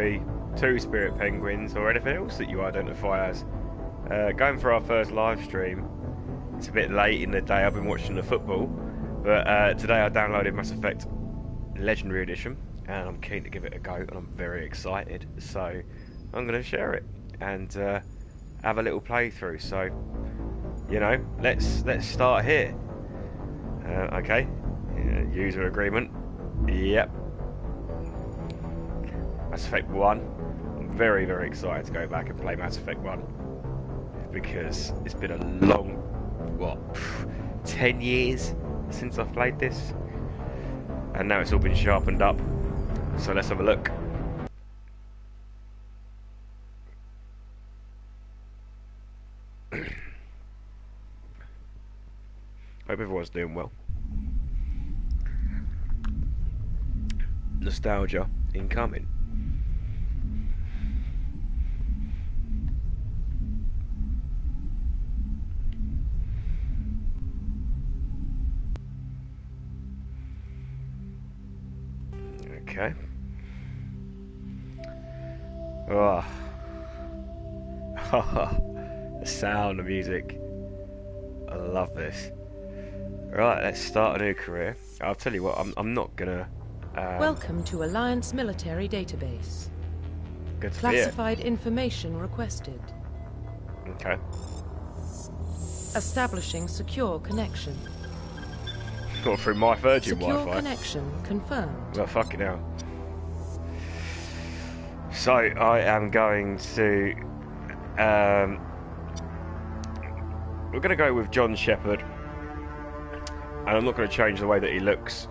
Military, 2 Spirit Penguins, or anything else that you identify as. Going for our first live stream. It's a bit late in the day, I've been watching the football, but today I downloaded Mass Effect Legendary Edition, and I'm keen to give it a go, and I'm very excited, so I'm going to share it, and have a little playthrough, so, you know, let's start here. Okay, user agreement, yep. Mass Effect 1, I'm very, very excited to go back and play Mass Effect 1, because it's been a long, 10 years since I've played this, and now it's all been sharpened up, so let's have a look. Hope everyone's doing well. Nostalgia incoming. Okay. Oh. The sound, the music. I love this. Right, let's start a new career. I'll tell you what, I'm not gonna... Welcome to Alliance Military Database. Good to Classified information requested. Okay. Establishing secure connection. Got through my Virgin Secure Wi-Fi. connection confirmed. Well, fucking hell. So, I am going to... we're going to go with John Shepard. And I'm not going to change the way that he looks.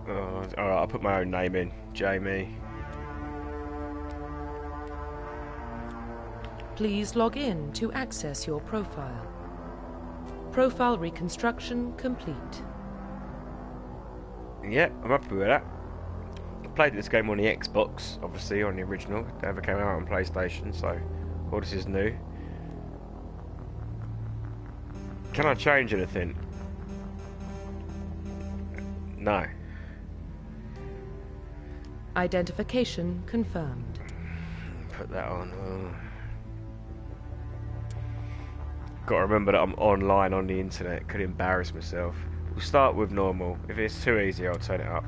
Alright, I'll put my own name in. Jamie. Please log in to access your profile. Profile reconstruction complete. Yeah, I'm happy with that. I played this game on the Xbox, obviously, on the original. It never came out on PlayStation, so all this is new. Can I change anything? No. Identification confirmed. Put that on. Got to remember that I'm online on the internet. Could embarrass myself. We'll start with normal. If it's too easy, I'll turn it up.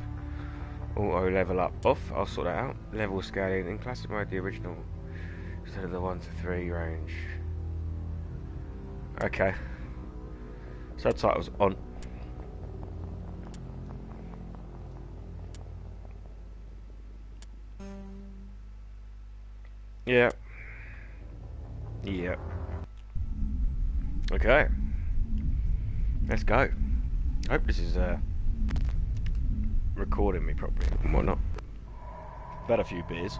Auto level up off. I'll sort that out. Level scaling in classic mode, the original instead of the 1 to 3 range. Okay. Subtitles on. Yeah. Yeah. Okay. Let's go. I hope this is recording me properly and whatnot. I've had a few beers.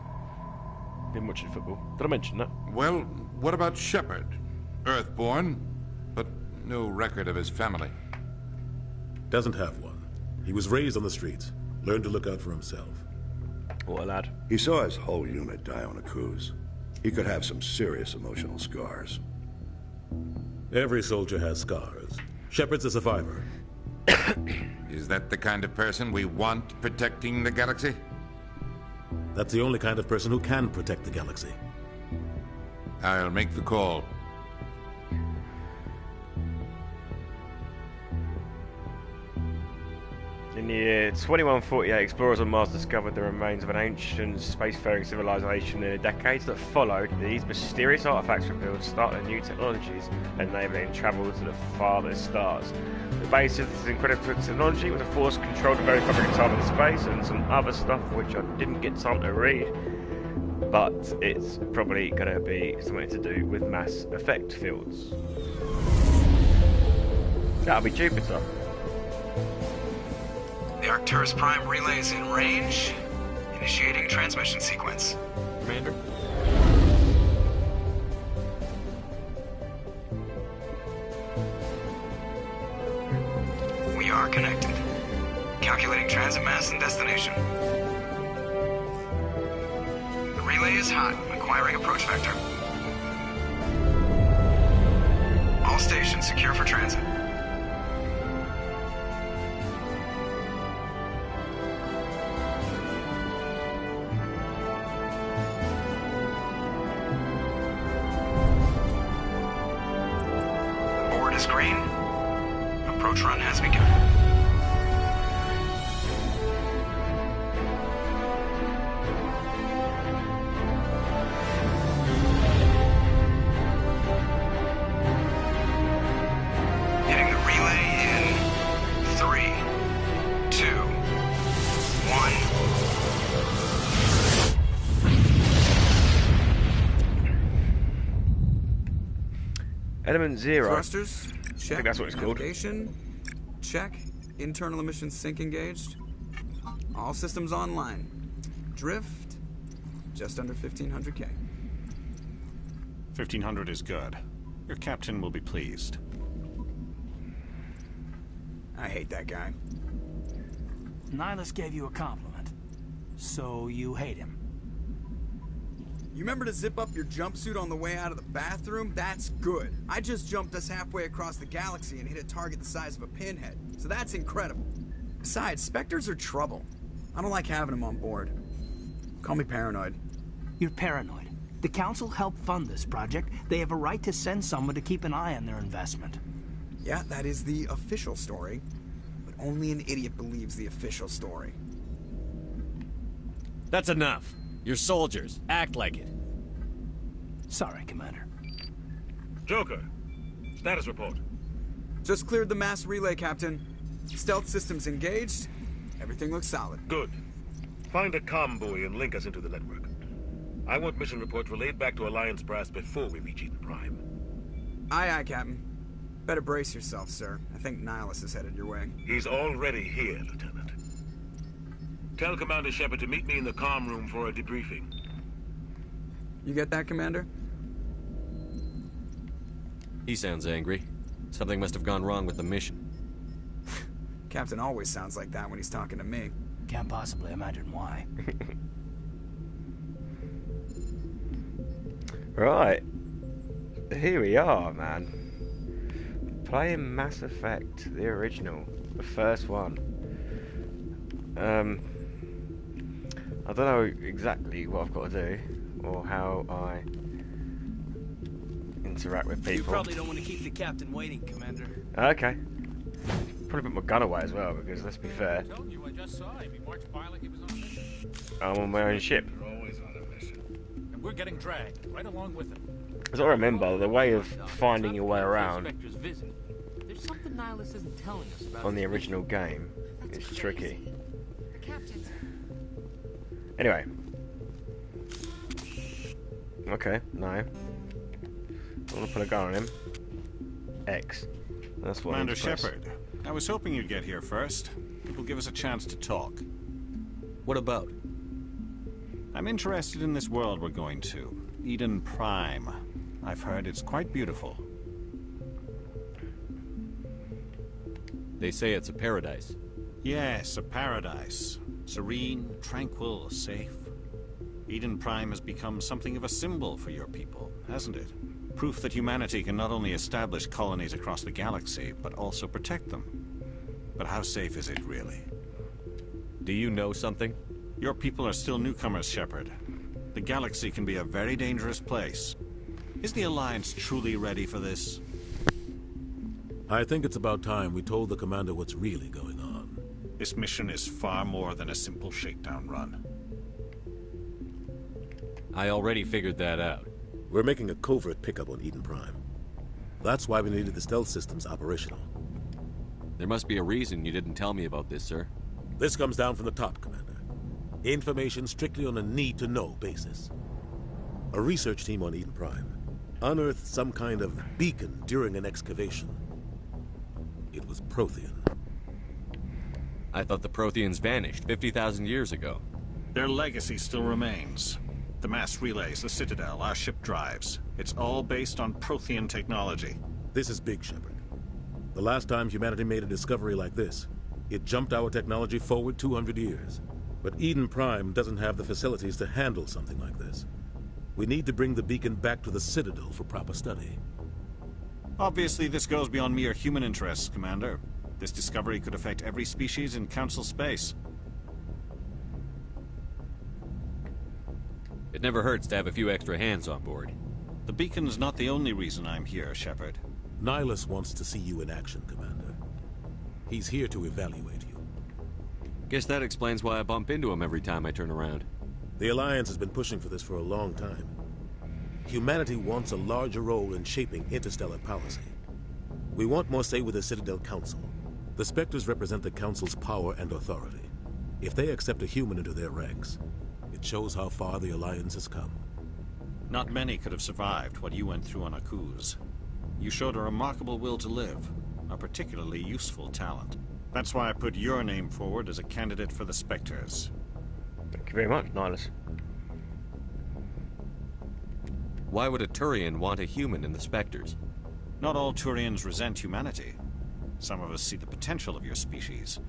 Been watching football. Did I mention that? Well, what about Shepard? Earthborn, but no record of his family. Doesn't have one. He was raised on the streets. Learned to look out for himself. What a lad. He saw his whole unit die on a cruise. He could have some serious emotional scars. Every soldier has scars. Shepard's a survivor. Is that the kind of person we want protecting the galaxy? That's the only kind of person who can protect the galaxy. I'll make the call. In the year 2148, explorers on Mars discovered the remains of an ancient spacefaring civilization. In the decades that followed, these mysterious artifacts revealed start of new technologies, enabling travel to the farthest stars. The base of this incredible technology was a force controlled very fabric of time and space, and some other stuff which I didn't get time to read. But it's probably going to be something to do with mass effect fields. That'll be Jupiter. The Arcturus Prime relay is in range. Initiating transmission sequence. Commander. We are connected. Calculating transit mass and destination. The relay is hot. Acquiring approach vector. All stations secure for transit. is green. Approach run has begun. Hitting the relay in 3, 2, 1. Element 0. Thrusters, check. that's what it's called. Navigation, check. Internal emission sync engaged. All systems online. Drift, just under 1500K. 1500 is good. Your captain will be pleased. I hate that guy. Nihilus gave you a compliment. So you hate him. You remember to zip up your jumpsuit on the way out of the bathroom? That's good. I just jumped us halfway across the galaxy and hit a target the size of a pinhead. So that's incredible. Besides, Spectres are trouble. I don't like having them on board. Call me paranoid. You're paranoid. The Council helped fund this project. They have a right to send someone to keep an eye on their investment. Yeah, that is the official story. But only an idiot believes the official story. That's enough. You're soldiers. Act like it. Sorry, Commander. Joker, status report. Just cleared the mass relay, Captain. Stealth systems engaged. Everything looks solid. Good. Find a comm buoy and link us into the network. I want mission reports relayed back to Alliance brass before we reach Eden Prime. Aye, aye, Captain. Better brace yourself, sir. I think Nihilus is headed your way. He's already here, Lieutenant. Tell Commander Shepard to meet me in the comm room for a debriefing. You get that, Commander? He sounds angry. Something must have gone wrong with the mission. Captain always sounds like that when he's talking to me. Can't possibly imagine why. Right. Here we are, man. Playing Mass Effect, the original. The first one. I don't know exactly what I've got to do, or how I interact with people. You probably don't want to keep the captain waiting, Commander. Okay. Probably put my gun away as well, because let's be fair. I just saw him. He marched by like he was on a mission. I'm on my own ship. You're always on a mission. And we're getting dragged right along with him. As I remember, the way of finding your way around There's something Nihilus isn't telling us about on the original game is tricky. The captain's... Anyway. Okay, no. I want to put a gun on him. X. That's what Commander I press. Shepard, I was hoping you'd get here first. It will give us a chance to talk. What about? I'm interested in this world we're going to. Eden Prime. I've heard it's quite beautiful. They say it's a paradise. Yes, a paradise. Serene, tranquil, safe. Eden Prime has become something of a symbol for your people, hasn't it? Proof that humanity can not only establish colonies across the galaxy, but also protect them. But how safe is it, really? Do you know something? Your people are still newcomers, Shepard. The galaxy can be a very dangerous place. Is the Alliance truly ready for this? I think it's about time we told the Commander what's really going on. This mission is far more than a simple shakedown run. I already figured that out. We're making a covert pickup on Eden Prime. That's why we needed the stealth systems operational. There must be a reason you didn't tell me about this, sir. This comes down from the top, Commander. Information strictly on a need-to-know basis. A research team on Eden Prime unearthed some kind of beacon during an excavation. It was Prothean. I thought the Protheans vanished 50,000 years ago. Their legacy still remains. The mass relays, the Citadel, our ship drives. It's all based on Prothean technology. This is big, Shepard. The last time humanity made a discovery like this, it jumped our technology forward 200 years. But Eden Prime doesn't have the facilities to handle something like this. We need to bring the beacon back to the Citadel for proper study. Obviously, this goes beyond mere human interests, Commander. This discovery could affect every species in Council space. It never hurts to have a few extra hands on board. The beacon's not the only reason I'm here, Shepard. Nihilus wants to see you in action, Commander. He's here to evaluate you. Guess that explains why I bump into him every time I turn around. The Alliance has been pushing for this for a long time. Humanity wants a larger role in shaping interstellar policy. We want more say with the Citadel Council. The Spectres represent the Council's power and authority. If they accept a human into their ranks, it shows how far the Alliance has come. Not many could have survived what you went through on Akuz. You showed a remarkable will to live, a particularly useful talent. That's why I put your name forward as a candidate for the Spectres. Thank you very much, Nihilus. Why would a Turian want a human in the Spectres? Not all Turians resent humanity. Some of us see the potential of your species.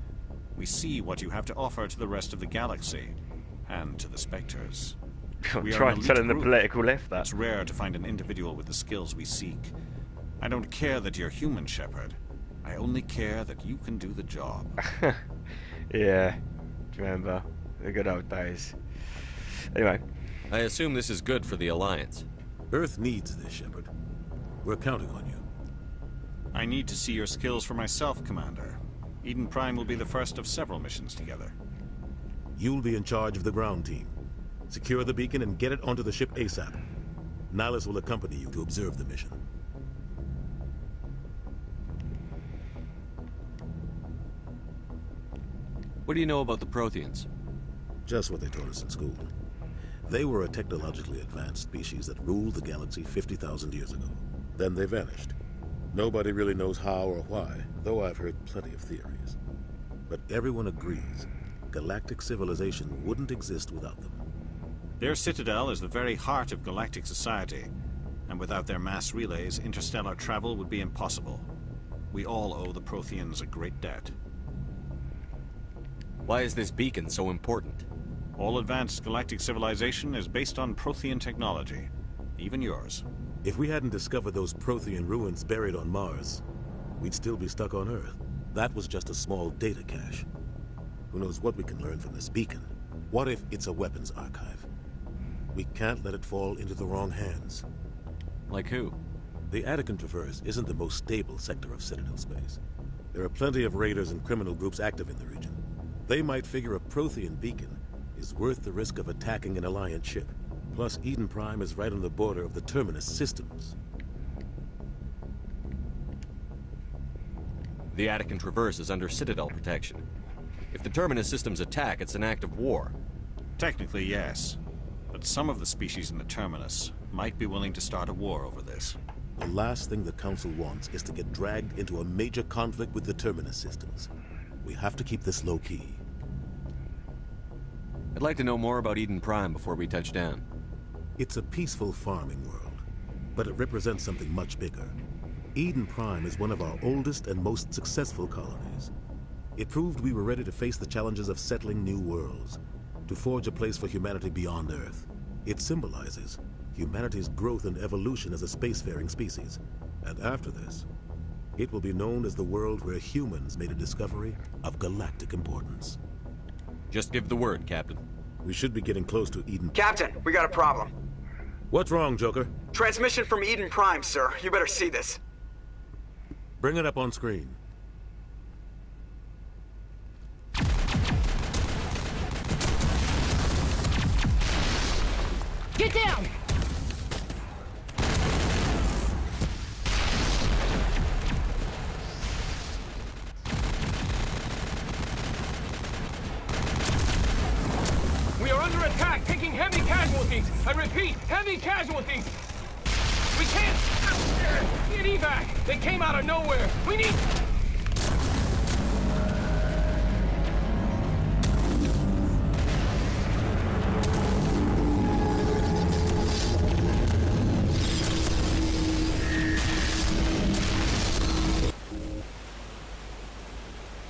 We see what you have to offer to the rest of the galaxy, and to the Spectres. I'm trying to tell the political left that. It's rare to find an individual with the skills we seek. I don't care that you're human, Shepard. I only care that you can do the job. Yeah, do you remember the good old days? Anyway. I assume this is good for the Alliance. Earth needs this, Shepard. We're counting on you. I need to see your skills for myself, Commander. Eden Prime will be the first of several missions together. You'll be in charge of the ground team. Secure the beacon and get it onto the ship ASAP. Nihilus will accompany you to observe the mission. What do you know about the Protheans? Just what they taught us in school. They were a technologically advanced species that ruled the galaxy 50,000 years ago. Then they vanished. Nobody really knows how or why, though I've heard plenty of theories. But everyone agrees, galactic civilization wouldn't exist without them. Their citadel is the very heart of galactic society, and without their mass relays, interstellar travel would be impossible. We all owe the Protheans a great debt. Why is this beacon so important? All advanced galactic civilization is based on Prothean technology, even yours. If we hadn't discovered those Prothean ruins buried on Mars, we'd still be stuck on Earth. That was just a small data cache. Who knows what we can learn from this beacon? What if it's a weapons archive? We can't let it fall into the wrong hands. Like who? The Attican Traverse isn't the most stable sector of Citadel space. There are plenty of raiders and criminal groups active in the region. They might figure a Prothean beacon is worth the risk of attacking an Alliance ship. Plus, Eden Prime is right on the border of the Terminus systems. The Attican Traverse is under Citadel protection. If the Terminus systems attack, it's an act of war. Technically, yes. But some of the species in the Terminus might be willing to start a war over this. The last thing the Council wants is to get dragged into a major conflict with the Terminus systems. We have to keep this low-key. I'd like to know more about Eden Prime before we touch down. It's a peaceful farming world, but it represents something much bigger. Eden Prime is one of our oldest and most successful colonies. It proved we were ready to face the challenges of settling new worlds, to forge a place for humanity beyond Earth. It symbolizes humanity's growth and evolution as a spacefaring species. And after this, it will be known as the world where humans made a discovery of galactic importance. Just give the word, Captain. We should be getting close to Eden. Captain, we got a problem. What's wrong, Joker? Transmission from Eden Prime, sir. You better see this. Bring it up on screen. Get down! We are under attack, taking heavy casualties. I repeat, heavy casualties. We can't get evac. They came out of nowhere. We need...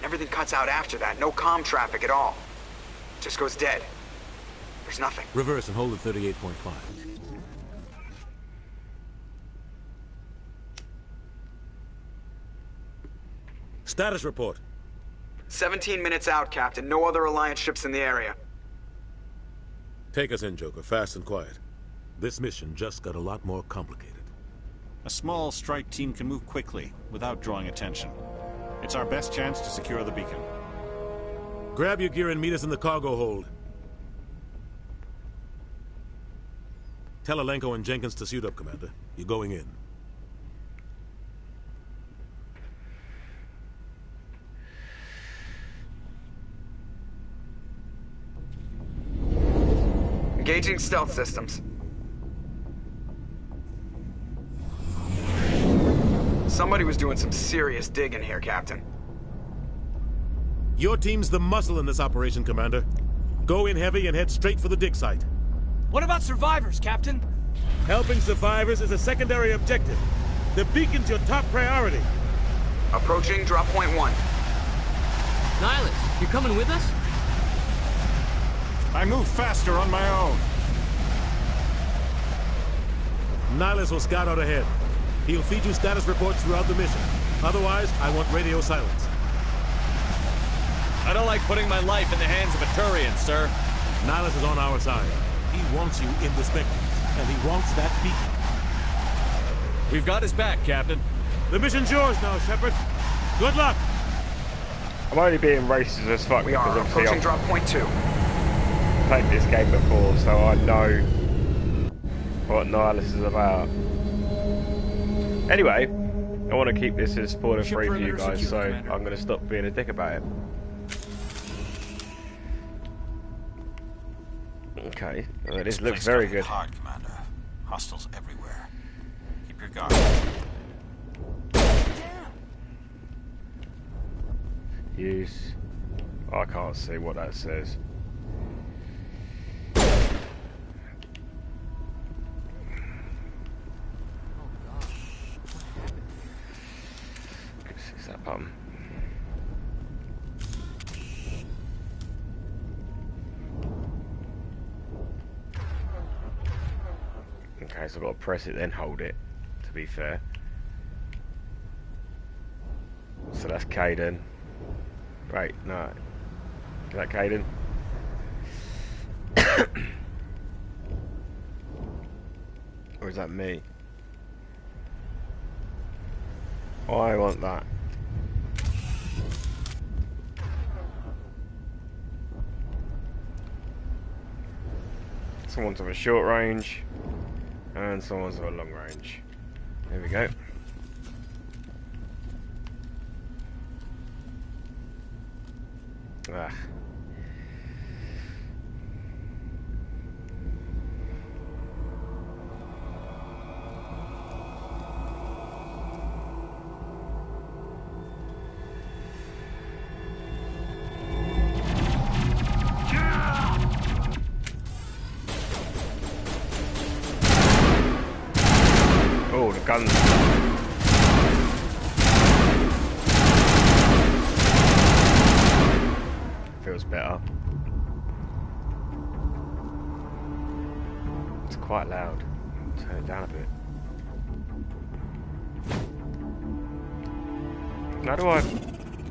Everything cuts out after that. No comm traffic at all. Just goes dead. There's nothing. Reverse and hold at 38.5. Status report. 17 minutes out, Captain. No other Alliance ships in the area. Take us in, Joker. Fast and quiet. This mission just got a lot more complicated. A small strike team can move quickly, without drawing attention. It's our best chance to secure the beacon. Grab your gear and meet us in the cargo hold. Tell Alenko and Jenkins to suit up, Commander. You're going in. Engaging stealth systems. Somebody was doing some serious digging here, Captain. Your team's the muscle in this operation, Commander. Go in heavy and head straight for the dig site. What about survivors, Captain? Helping survivors is a secondary objective. The beacon's your top priority. Approaching drop point 1. Nihilus, you coming with us? I move faster on my own. Nihilus will scout out ahead. He'll feed you status reports throughout the mission. Otherwise, I want radio silence. I don't like putting my life in the hands of a Turian, sir. Nihilus is on our side. He wants you in the Spectres, and he wants that beacon. We've got his back, Captain. The mission's yours now, Shepard. Good luck. I'm only being racist as fuck We because are obviously approaching I've drop point 2. played this game before, so I know what Nihilus is about. Anyway, I want to keep this as spoiler-free for you guys, so I'm going to stop being a dick about it. Okay, well, this looks very good. Hard, Commander. Hostiles everywhere. Keep your guard. Use. I can't see what that says. Is that button? Okay, so I've got to press it then hold it, to be fair. So that's Kaidan. Right, no. Is that Kaidan? Or is that me? Oh, I want that. Someone's of a short range, and someone's of a long range. There we go. Ah. Oh, the guns. Feels better. It's quite loud. Turn it down a bit. How do I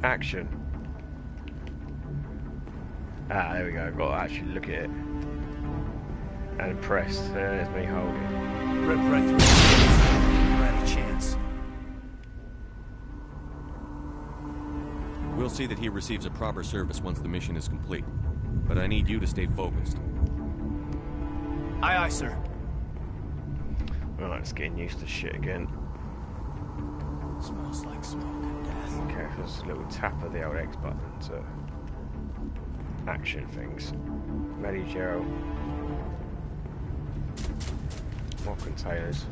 action? Ah, there we go. I've got to actually look at it and press. There's me holding. Rip right through. Right chance. We'll see that he receives a proper service once the mission is complete. But I need you to stay focused. Aye, aye, sir. Right, it's getting used to shit again. Smells like smoke and death. Okay, so there's a little tap of the old X button to action things. Medi-Gel. More containers.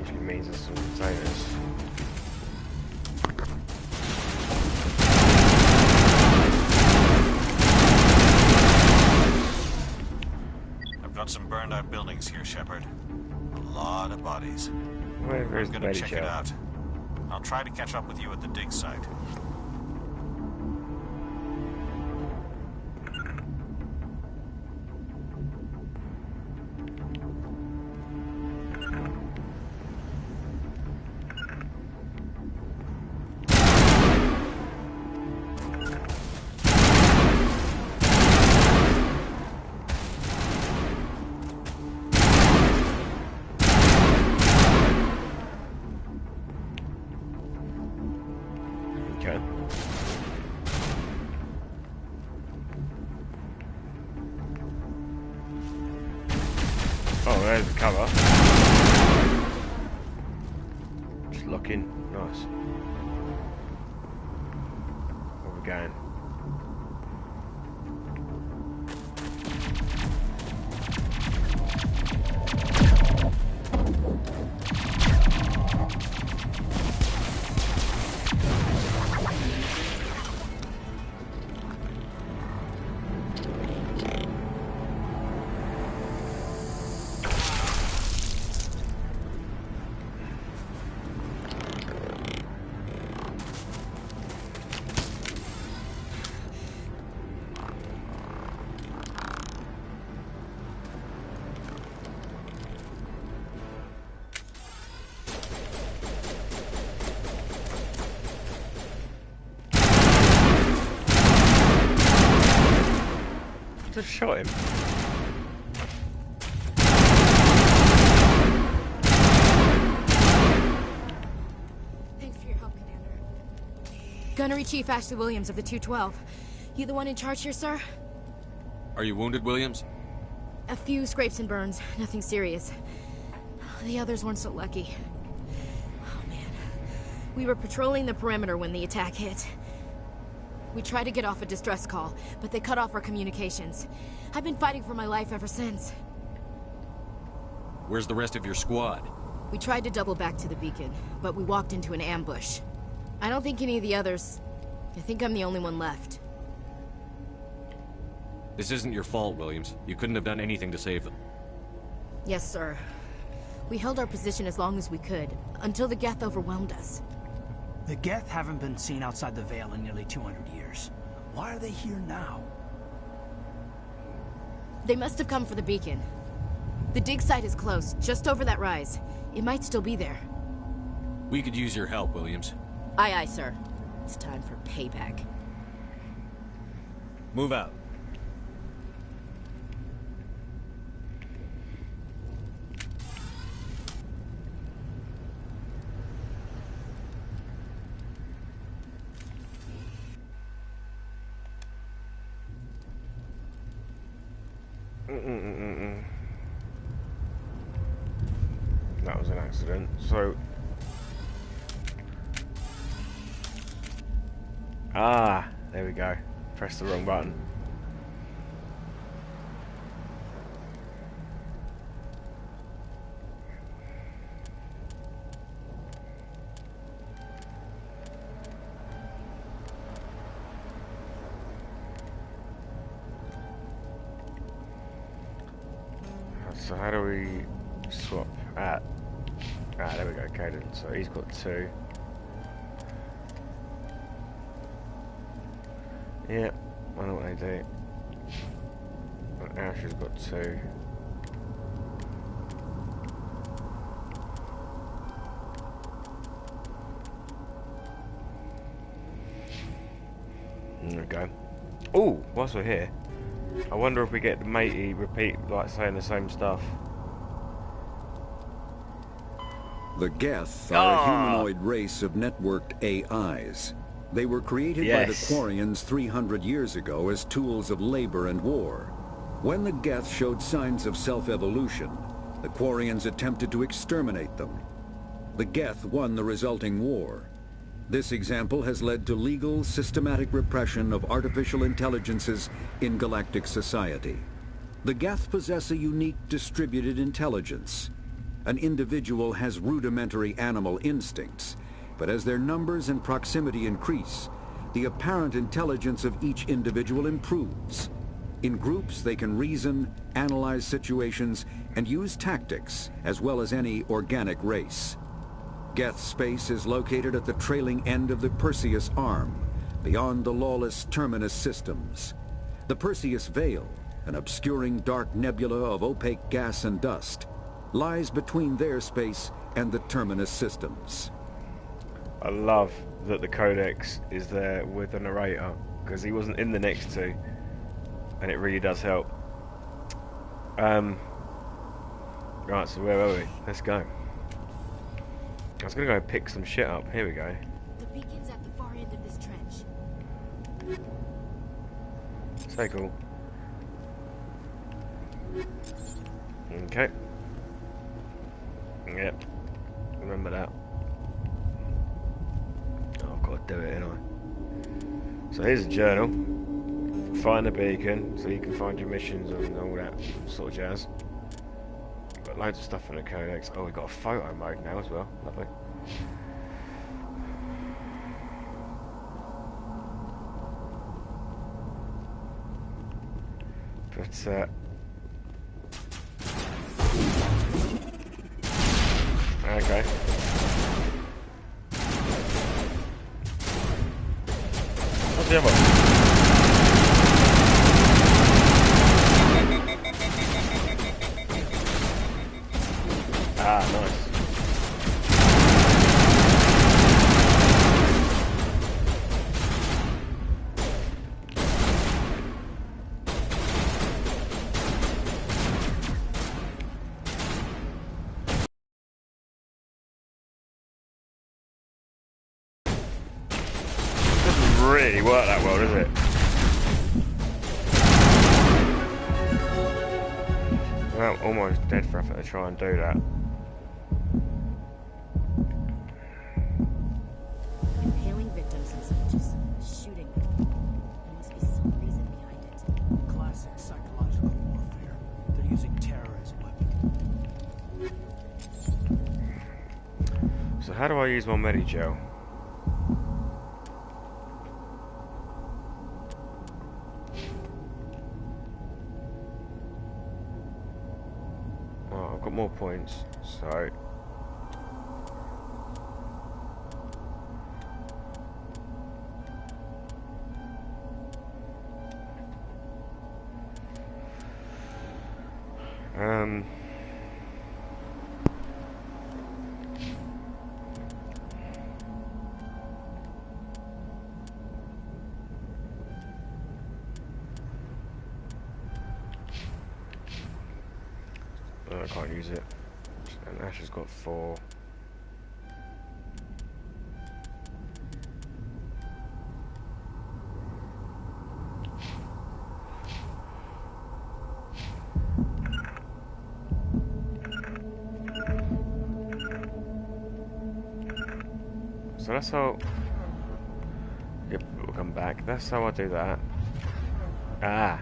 Usually means there's some containers. I've got some burned out buildings here, Shepard. A lot of bodies. Where's I'm the gonna check it Medi-Gel? out. I'll try to catch up with you at the dig site. Oh, there's the cover. Just lock in. Nice. Where are we going? Just shot him. Thanks for your help, Commander. Gunnery Chief Ashley Williams of the 212. You the one in charge here, sir? Are you wounded, Williams? A few scrapes and burns, nothing serious. The others weren't so lucky. Oh man. We were patrolling the perimeter when the attack hit. We tried to get off a distress call, but they cut off our communications. I've been fighting for my life ever since. Where's the rest of your squad? We tried to double back to the beacon, but we walked into an ambush. I don't think any of the others... I think I'm the only one left. This isn't your fault, Williams. You couldn't have done anything to save them. Yes, sir. We held our position as long as we could, until the Geth overwhelmed us. The Geth haven't been seen outside the Veil in nearly 200 years. Why are they here now? They must have come for the beacon. The dig site is close, just over that rise. It might still be there. We could use your help, Williams. Aye, aye, sir. It's time for payback. Move out. That was an accident. So, there we go. Press the wrong button. So how do we swap at? There we go, Caden. So he's got 2. Yeah, I know what they do. Ash has got 2. There we go. Oh, whilst we're here, I wonder if we get the matey repeat, like saying the same stuff. The Geth are a humanoid race of networked AIs. They were created by the Quarians 300 years ago as tools of labor and war. When the Geth showed signs of self-evolution, the Quarians attempted to exterminate them. The Geth won the resulting war. This example has led to legal, systematic repression of artificial intelligences in galactic society. The Geth possess a unique distributed intelligence. An individual has rudimentary animal instincts, but as their numbers and proximity increase, the apparent intelligence of each individual improves. In groups, they can reason, analyze situations, and use tactics, as well as any organic race. Geth space is located at the trailing end of the Perseus Arm, beyond the lawless Terminus systems. The Perseus Veil, an obscuring dark nebula of opaque gas and dust, lies between their space and the Terminus systems. I love that the Codex is there with the narrator, because he wasn't in the next 2, and it really does help. Right, so where are we? Let's go. I was gonna go pick some shit up. Here we go. The beacon's at the far end of this trench. So cool. Okay. Yep. Remember that. Oh, I've got to do it, ain't I? So here's a journal. Find the beacon so you can find your missions and all that sort of jazz. Got loads of stuff in the codex. Oh, we've got a photo mode now as well. Lovely. But okay. What's the other one? Ah, nice. Doesn't really work that well, does it? Well, almost dead for effort to try and do that. Impaling victims and some just shooting them. There must be some reason behind it. Classic psychological warfare. They're using terror as a weapon. So how do I use my Medigel? Oh, I've got more points, so... I can't use it. And Ash has got 4. So that's how... Yep, we'll come back. That's how I do that. Ah!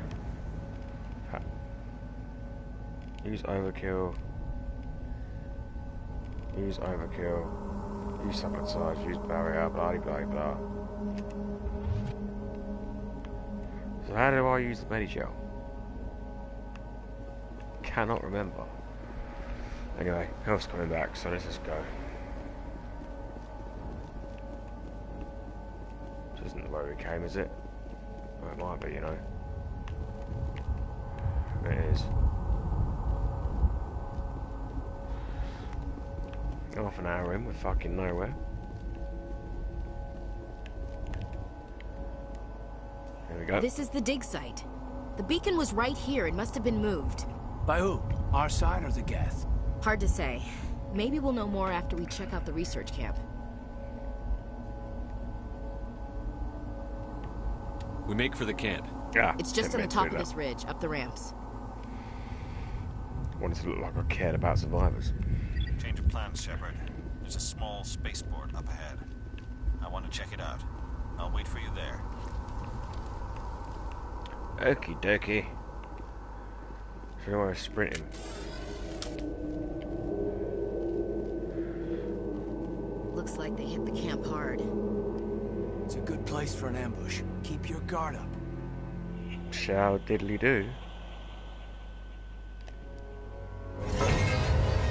Use overkill. Use overkill. Use sabotage. Use barrier. Blah blah blah. So how do I use the Medigel? Cannot remember. Anyway, health's coming back, so let's just go. This isn't the way we came, is it? Oh, it might be, you know. It is. Half an hour in, we're fucking nowhere. There we go. This is the dig site. The beacon was right here. It must have been moved. By who? Our side or the Geth? Hard to say. Maybe we'll know more after we check out the research camp. We make for the camp. Yeah. It's just on the top of this ridge, up the ramps. I wanted to look like I cared about survivors. Change of plans, Shepard. There's a small spaceport up ahead. I want to check it out. I'll wait for you there. Okie dokie. So now we're sprinting. Looks like they hit the camp hard. It's a good place for an ambush. Keep your guard up. Shall diddly do.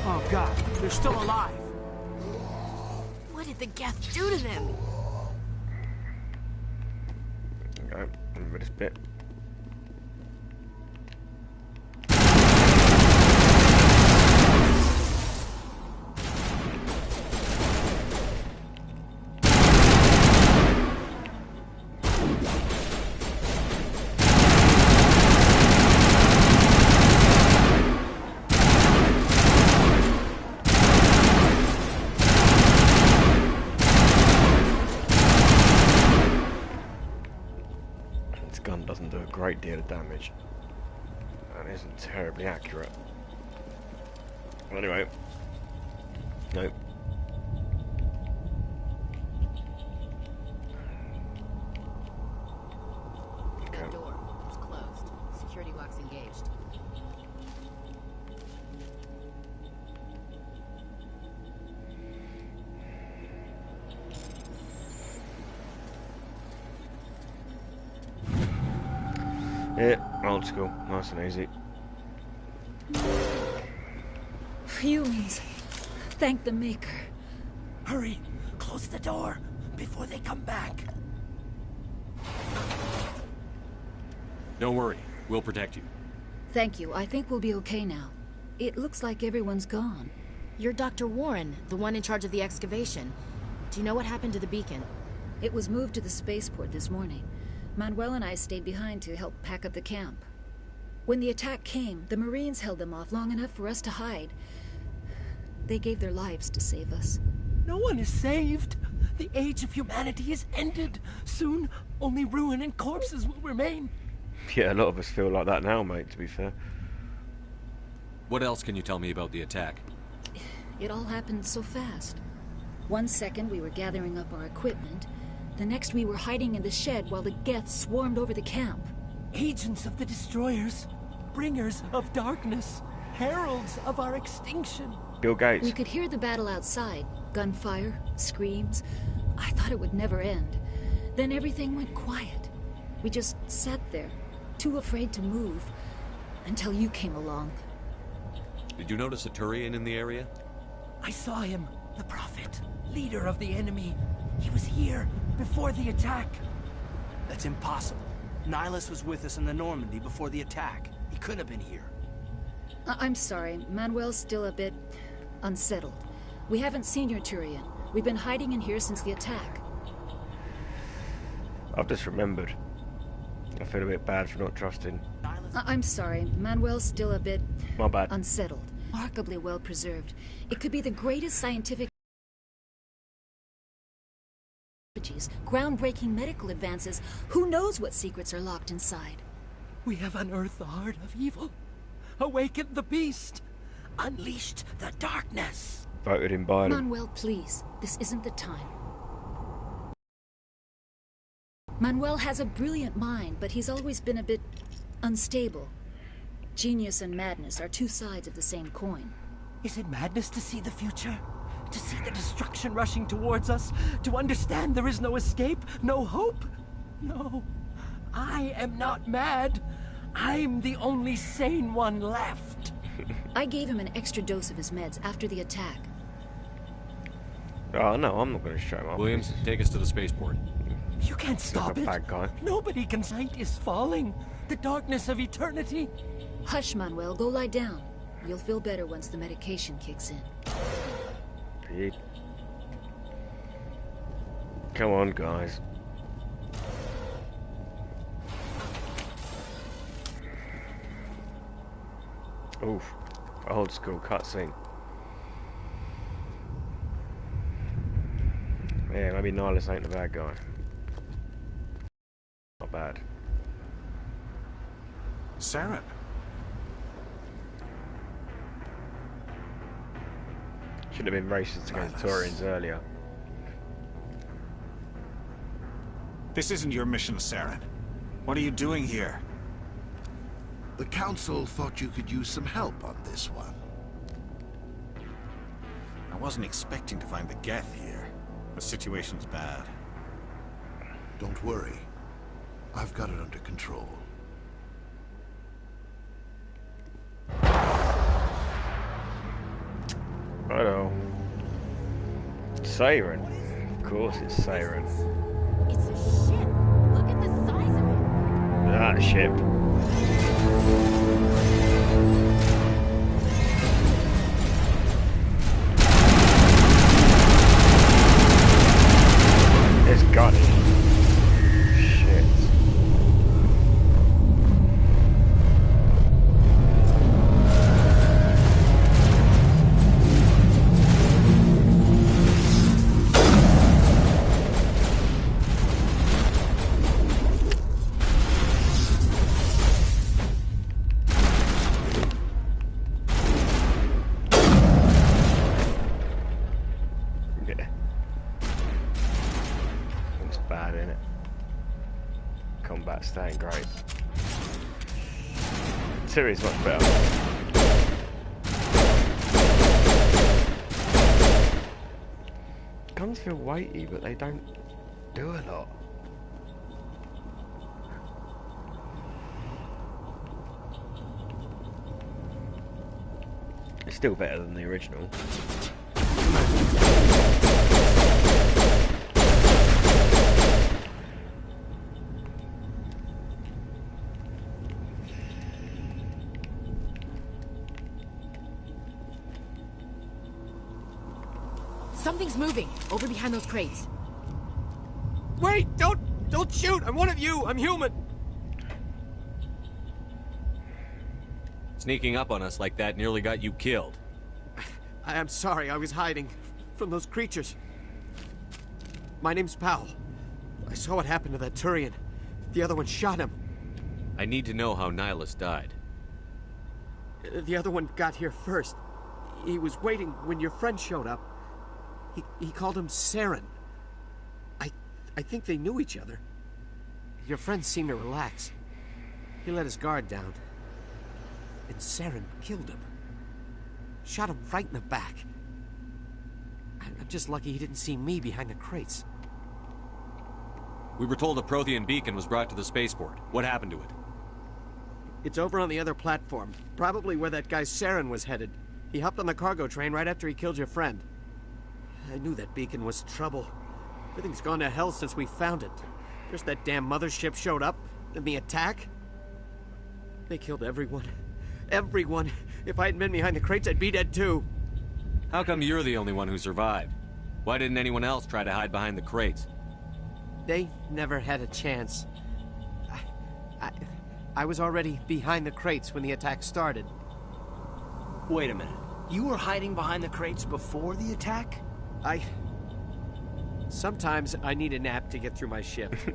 Oh god, they're still alive. What did the Geth do to them? Okay, remember this bit. Doesn't do a great deal of damage and isn't terribly accurate. Well, anyway, Nope. The door is closed. Security lock's engaged. Yeah, old school. Nice and easy. Humans. Thank the Maker. Hurry! Close the door before they come back. Don't worry. We'll protect you. Thank you. I think we'll be okay now. It looks like everyone's gone. You're Dr. Warren, the one in charge of the excavation. Do you know what happened to the beacon? It was moved to the spaceport this morning. Manuel and I stayed behind to help pack up the camp. When the attack came, the Marines held them off long enough for us to hide. They gave their lives to save us. No one is saved. The age of humanity is ended. Soon, only ruin and corpses will remain. Yeah, a lot of us feel like that now, mate, to be fair. What else can you tell me about the attack? It all happened so fast. 1 second we were gathering up our equipment. The next we were hiding in the shed while the Geth swarmed over the camp. Agents of the Destroyers. Bringers of darkness. Heralds of our extinction. Bill Gates. We could hear the battle outside. Gunfire, screams. I thought it would never end. Then everything went quiet. We just sat there, too afraid to move, until you came along. Did you notice a Turian in the area? I saw him, the Prophet, leader of the enemy. He was here before the attack. That's impossible. Nihilus was with us in the Normandy before the attack. He couldn't have been here. I'm sorry. Manuel's still a bit unsettled. We haven't seen your Turian. We've been hiding in here since the attack. I've just remembered. I feel a bit bad for not trusting. I'm sorry. Manuel's still a bit My bad. unsettled. Remarkably well preserved. It could be the greatest scientific groundbreaking medical advances. Who knows what secrets are locked inside? We have unearthed the heart of evil. Awakened the beast. Unleashed the darkness. Voted in Biden. Manuel, please. This isn't the time. Manuel has a brilliant mind, but he's always been a bit unstable. Genius and madness are two sides of the same coin. Is it madness to see the future? To see the destruction rushing towards us? To understand there is no escape? No hope? No. I am not mad. I'm the only sane one left. I gave him an extra dose of his meds after the attack. Oh, no, I'm not going to show him up. Williams, take us to the spaceport. You can't stop it. Bad guy. Nobody can. Sight is falling. The darkness of eternity. Hush, Manuel. Go lie down. You'll feel better once the medication kicks in. Pete. Come on, guys. Oof. Old school cutscene. Yeah, maybe Nihilus ain't the bad guy. Not bad. Saren. Should have been racist against Taurians earlier. This isn't your mission, Saren. What are you doing here? The Council thought you could use some help on this one. I wasn't expecting to find the Geth here. The situation's bad. Don't worry. I've got it under control. Righto. Siren. Of course it's Siren. It's a ship. Look at the size of it. That ship. It's got it. Shit. that ain't great. 2 is much better. Guns feel weighty, but they don't do a lot. It's still better than the original. Something's moving over behind those crates. Wait! Don't shoot! I'm one of you! I'm human! Sneaking up on us like that nearly got you killed. I'm sorry, I was hiding from those creatures. My name's Powell. I saw what happened to that Turian. The other one shot him. I need to know how Nihilus died. The other one got here first. He was waiting when your friend showed up. He called him Saren. I think they knew each other. Your friend seemed to relax. He let his guard down. And Saren killed him. Shot him right in the back. I'm just lucky he didn't see me behind the crates. We were told a Prothean beacon was brought to the spaceport. What happened to it? It's over on the other platform. Probably where that guy Saren was headed. He hopped on the cargo train right after he killed your friend. I knew that beacon was trouble. Everything's gone to hell since we found it. First that damn mothership showed up, then the attack. They killed everyone. Everyone. If I hadn't been behind the crates, I'd be dead too. How come you're the only one who survived? Why didn't anyone else try to hide behind the crates? They never had a chance. I was already behind the crates when the attack started. Wait a minute. You were hiding behind the crates before the attack? Sometimes I need a nap to get through my shift.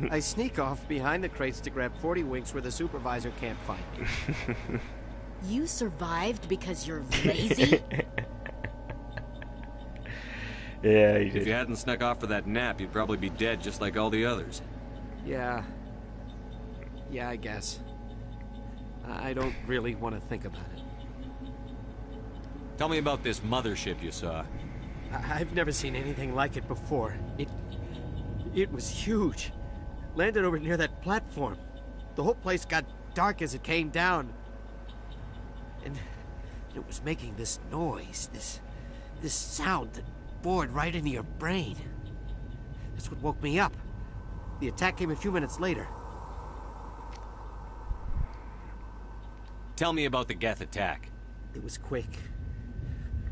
I sneak off behind the crates to grab 40 winks where the supervisor can't find me. You survived because you're lazy? Yeah, you did. If you hadn't snuck off for that nap, you'd probably be dead just like all the others. Yeah, I guess. I don't really want to think about it. Tell me about this mothership you saw. I've never seen anything like it before. It was huge. Landed over near that platform. The whole place got dark as it came down. And it was making this noise, this sound that bored right into your brain. That's what woke me up. The attack came a few minutes later. Tell me about the Geth attack. It was quick.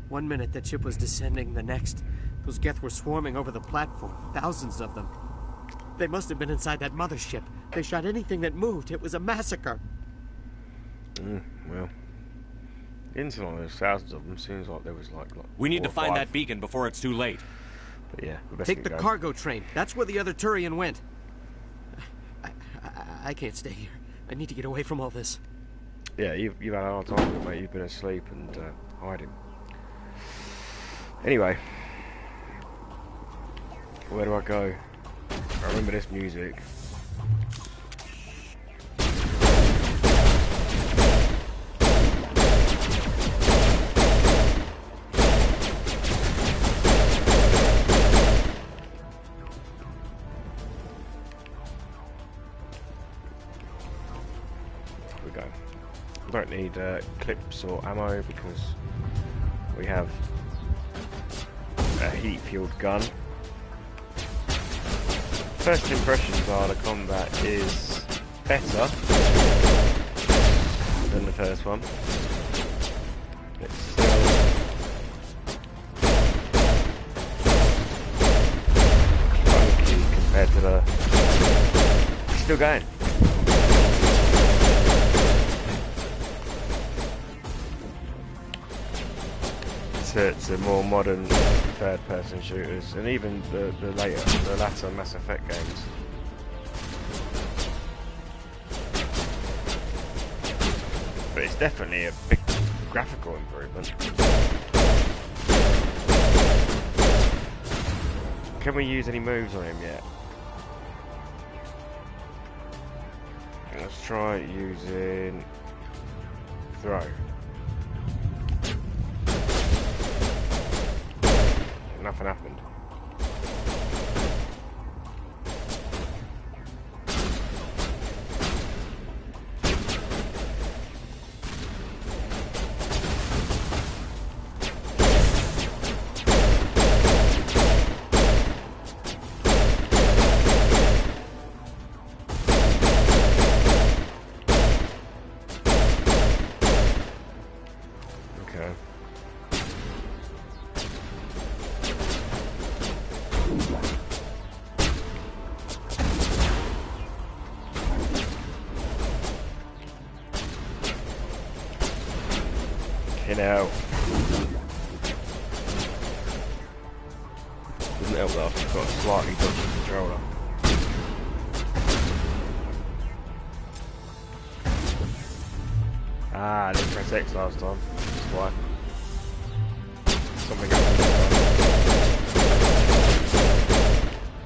1 minute that ship was descending, the next, those Geth were swarming over the platform. Thousands of them. They must have been inside that mothership. They shot anything that moved. It was a massacre. Well, into like there's thousands of them. Seems like there was like we need to find that beacon before it's too late. But yeah, we best take get the going. cargo train. That's where the other Turian went. I can't stay here. I need to get away from all this. Yeah, you've had a hard time, mate. You've been asleep and hiding. Anyway, where do I go? I remember this music. Here we go. I don't need clips or ammo because we have a heat-fueled gun. First impressions are the combat is better than the first one. It's still clunky compared to the... It's still going. To more modern third-person shooters, and even the latter Mass Effect games. But it's definitely a big graphical improvement. Can we use any moves on him yet? Let's try using throw. Nothing happened. Now, doesn't help that I've got a slightly dodgy controller. Ah, I didn't press X last time. That's why. Something happened this time.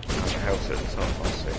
How the hell's it this time? I see.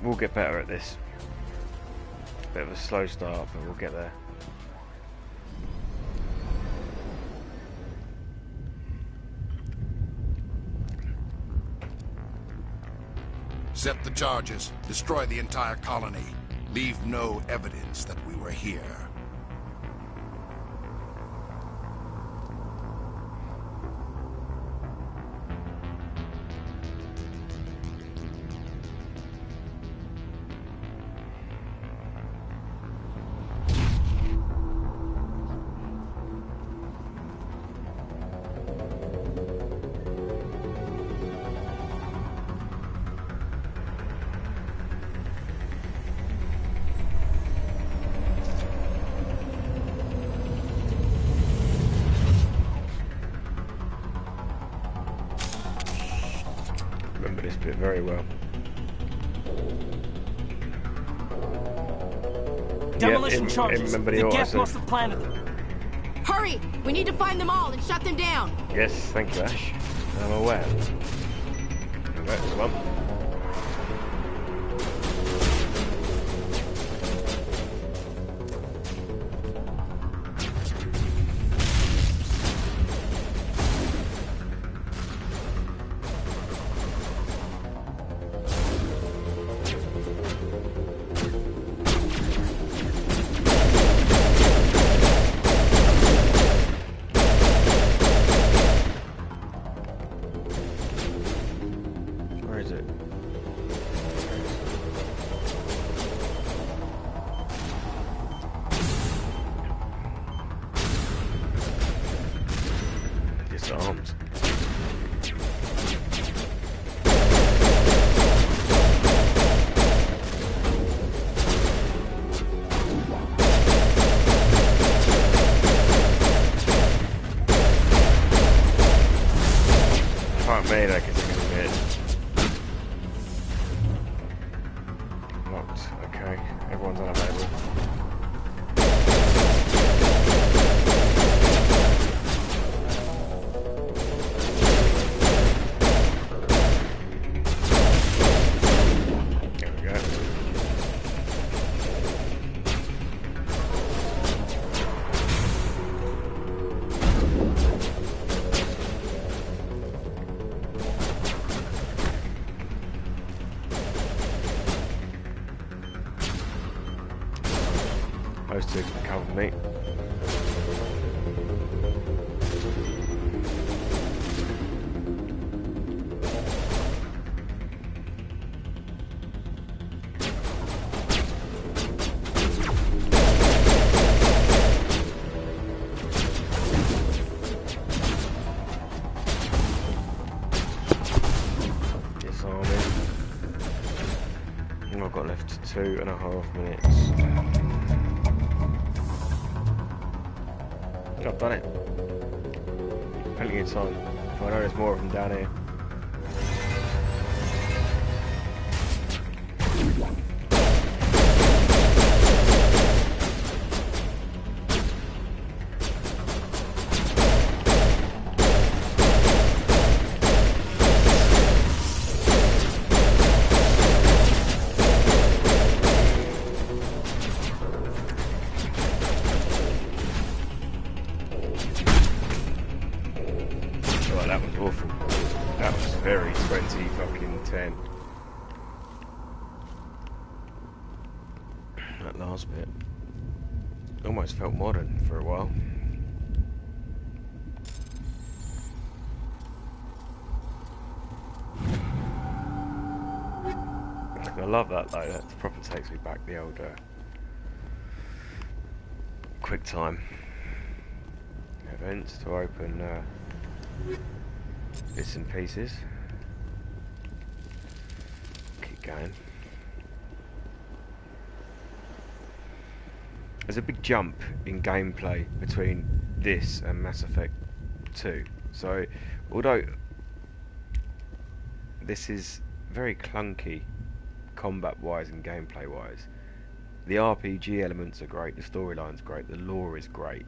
We'll get better at this. Bit of a slow start, but we'll get there. Set the charges. Destroy the entire colony. Leave no evidence that we were here. This bit very well. Demolition charges. Remember the the gas must have planted them. Hurry! We need to find them all and shut them down. Yes, thank you, Ash. I'm aware. Right, come on. Arms. Can't made that because it's a bit locked. Okay, everyone's unavailable. Those two can cover me. I've got left 2.5 minutes. I've done it. Plenty of time. I know there's more of them down here. That last bit almost felt modern for a while. I love that though, that proper takes me back the old quick time events to open bits and pieces. Keep going. There's a big jump in gameplay between this and Mass Effect 2. So, although this is very clunky combat-wise and gameplay-wise, the RPG elements are great, the storyline's great, the lore is great.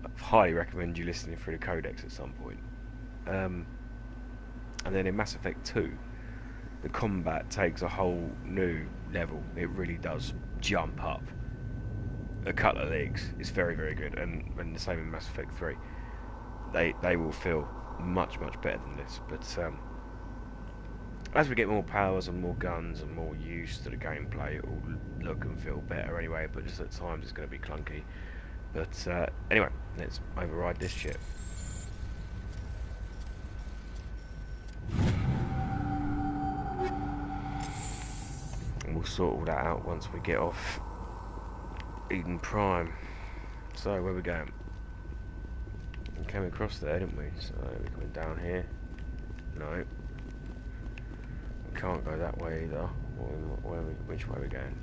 I highly recommend you listening through the codex at some point. And then in Mass Effect 2, the combat takes a whole new level. It really does jump up a couple of leagues. It's very, very good, and the same in Mass Effect 3. They will feel much, much better than this. But as we get more powers and more guns and more used to the gameplay, it will look and feel better anyway. But just at times it's going to be clunky. But anyway, let's override this shit. And we'll sort all that out once we get off Eden Prime. So where are we going? We came across there, didn't we? So we're coming down here. No. We can't go that way either. Which way are we going?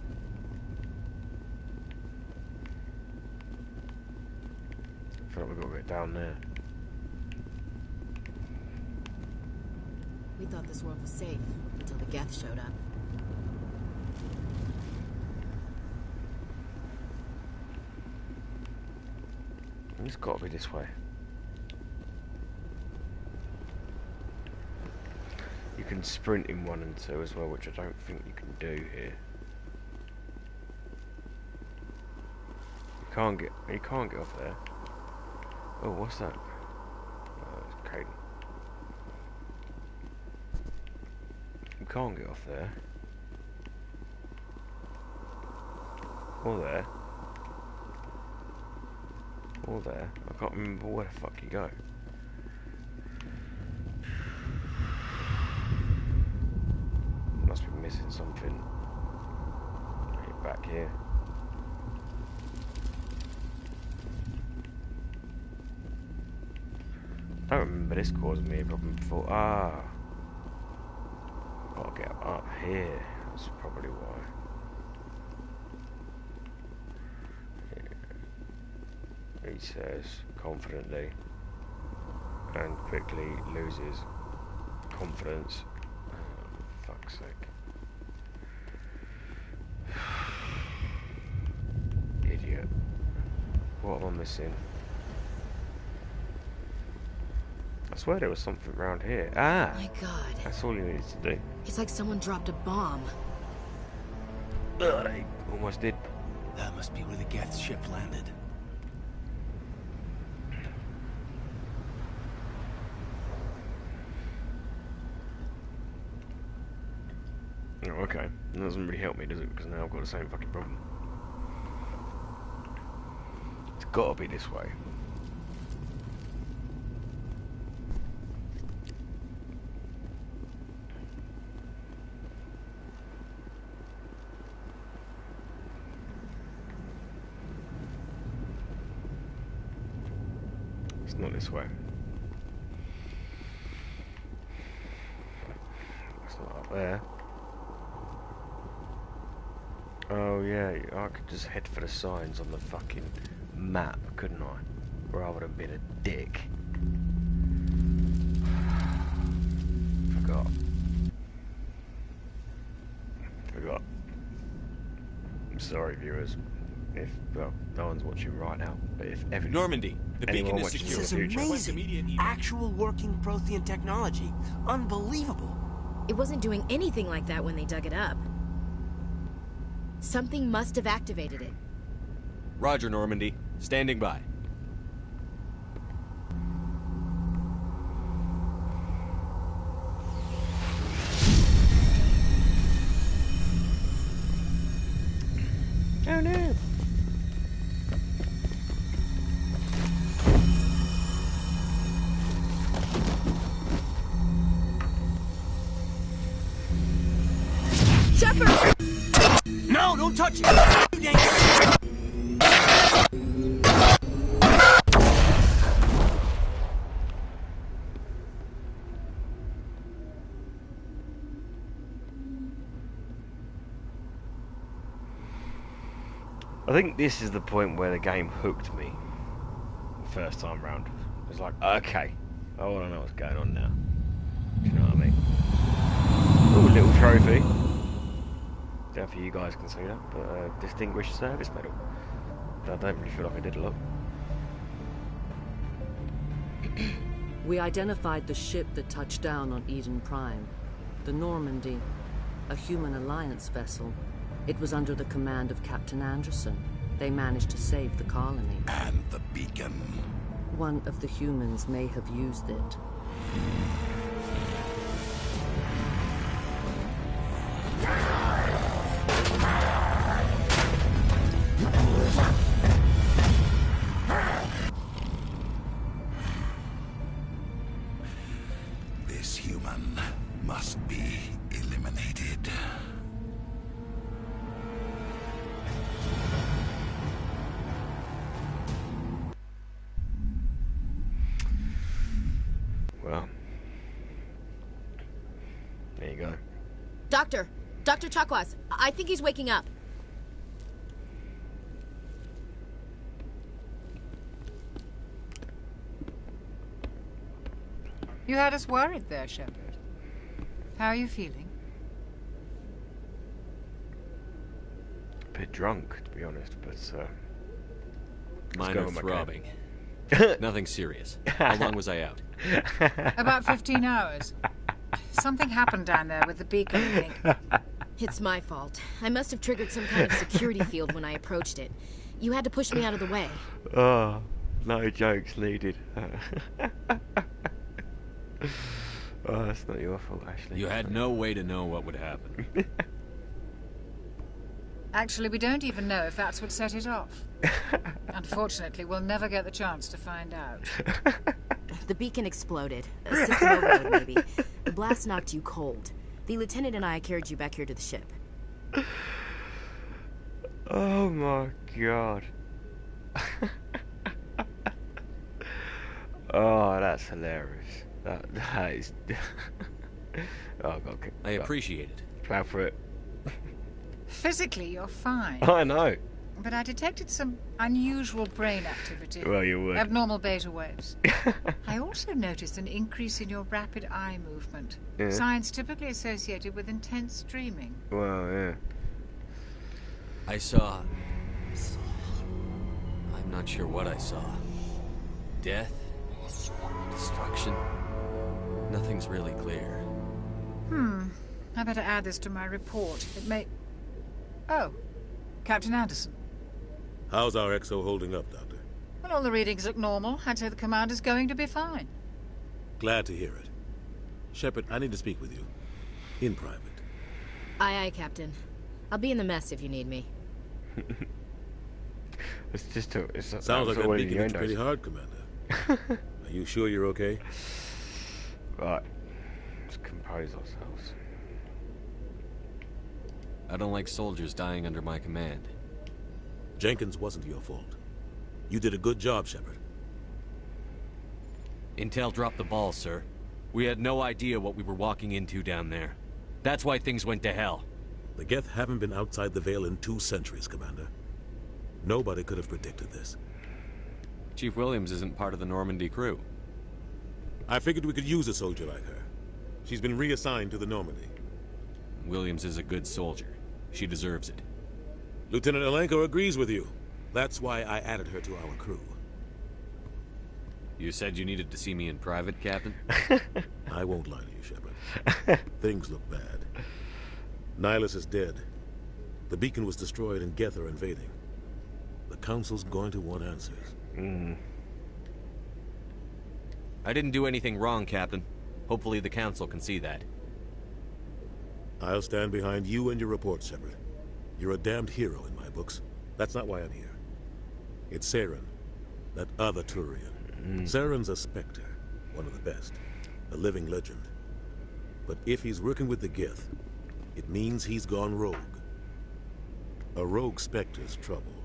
I feel like we've got to go down there. We thought this world was safe until the Geth showed up. It's got to be this way. You can sprint in 1 and 2 as well, which I don't think you can do here. You can't get off there. Oh, what's that? Oh, it's Kaidan. You can't get off there. Or there. Or there. I can't remember where the fuck you go. Must be missing something. Get back here. I don't remember this causing me a problem before. Ah. Gotta get up here. That's probably why. He says confidently and quickly loses confidence. Oh, fuck's sake. Idiot. What am I missing? I swear there was something around here. Ah! My God. That's all you needed to do. It's like someone dropped a bomb. Ugh, they almost did. That must be where the Geth ship landed. Oh, okay. That doesn't really help me, does it? Because now I've got the same fucking problem. It's gotta be this way. It's not this way. It's not up there. Oh yeah, I could just head for the signs on the fucking map, couldn't I? Rather than being a dick. Forgot. I'm sorry, viewers. If, well, no one's watching right now, but if ever Normandy, the beacon is secure. This is amazing. Actual working Prothean technology. Unbelievable. It wasn't doing anything like that when they dug it up. Something must have activated it. Roger, Normandy. Standing by. Oh no! Shepard! No, don't touch it! Too dangerous! I think this is the point where the game hooked me. The first time round. It was like, okay, I want to know what's going on now. Do you know what I mean? Ooh, little trophy. Don't know if you guys can see that, but Distinguished Service Medal. I don't really feel like I did a lot. We identified the ship that touched down on Eden Prime. The Normandy. A human alliance vessel. It was under the command of Captain Anderson. They managed to save the colony. And the beacon. One of the humans may have used it. This human must be eliminated. Well, there you go. Doctor! Dr. Chakwas, I think he's waking up. You had us worried there, Shepard. How are you feeling? A bit drunk, to be honest, but Minor throbbing. Nothing serious. How long was I out? About 15 hours. Something happened down there with the beacon, I think. It's my fault. I must have triggered some kind of security field when I approached it. You had to push me out of the way. Oh, no jokes needed. Oh, that's not your fault, Ashley. You had no way to know what would happen. Actually, we don't even know if that's what set it off. Unfortunately, we'll never get the chance to find out. The beacon exploded. A system overload, maybe. The blast knocked you cold. The lieutenant and I carried you back here to the ship. Oh my god. Oh, that's hilarious. That is... Oh god. I appreciate it. Proud for it. Physically, you're fine. I know. But I detected some unusual brain activity. Well, you would. Abnormal beta waves. I also noticed an increase in your rapid eye movement. Yeah. Signs typically associated with intense dreaming. Well, yeah. I saw... I'm not sure what I saw. Death? Destruction? Nothing's really clear. I better add this to my report. It may... Oh. Captain Anderson. How's our EXO holding up, Doctor? Well, all the readings look normal. I'd say the commander's going to be fine. Glad to hear it. Shepard, I need to speak with you. In private. Aye, aye, Captain. I'll be in the mess if you need me. It's just a... Sounds like that beacon hit pretty hard, Commander. Are you sure you're okay? Right. Let's compose ourselves. I don't like soldiers dying under my command. Jenkins wasn't your fault. You did a good job, Shepard. Intel dropped the ball, sir. We had no idea what we were walking into down there. That's why things went to hell. The Geth haven't been outside the Veil in 2 centuries, Commander. Nobody could have predicted this. Chief Williams isn't part of the Normandy crew. I figured we could use a soldier like her. She's been reassigned to the Normandy. Williams is a good soldier. She deserves it. Lieutenant Alenko agrees with you. That's why I added her to our crew. You said you needed to see me in private, Captain? I won't lie to you, Shepard. Things look bad. Nihilus is dead. The beacon was destroyed and Geth are invading. The Council's going to want answers. I didn't do anything wrong, Captain. Hopefully the Council can see that. I'll stand behind you and your report, Shepard. You're a damned hero in my books. That's not why I'm here. It's Saren, that other Turian. Saren's a Spectre, one of the best, a living legend. But if he's working with the Geth, it means he's gone rogue. A rogue Spectre's trouble.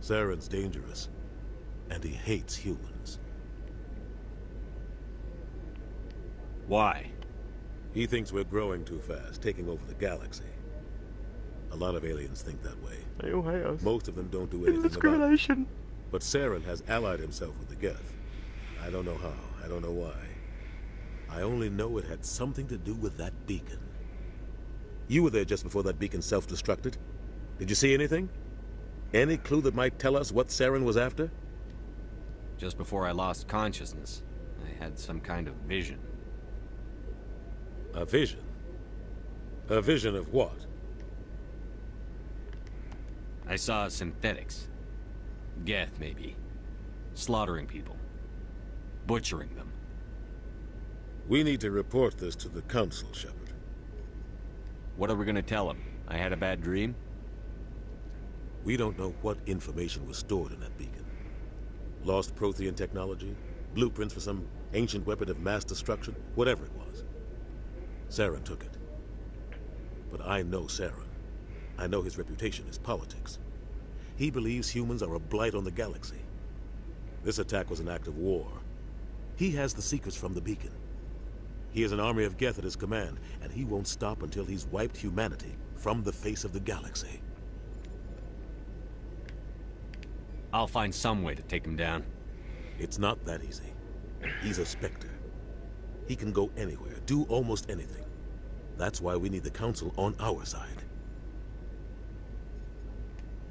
Saren's dangerous, and he hates humans. Why? He thinks we're growing too fast, taking over the galaxy. A lot of aliens think that way. They all hate us. Most of them don't do anything discrimination. about it. But Saren has allied himself with the Geth. I don't know how, I don't know why. I only know it had something to do with that beacon. You were there just before that beacon self-destructed. Did you see anything? Any clue that might tell us what Saren was after? Just before I lost consciousness, I had some kind of vision. A vision? A vision of what? I saw synthetics. Geth, maybe. Slaughtering people. Butchering them. We need to report this to the Council, Shepard. What are we gonna tell them? I had a bad dream? We don't know what information was stored in that beacon. Lost Prothean technology? Blueprints for some ancient weapon of mass destruction? Whatever it was. Saren took it. But I know Saren. I know his reputation is politics. He believes humans are a blight on the galaxy. This attack was an act of war. He has the secrets from the beacon. He has an army of Geth at his command, and he won't stop until he's wiped humanity from the face of the galaxy. I'll find some way to take him down. It's not that easy. He's a Spectre. He can go anywhere, do almost anything. That's why we need the Council on our side.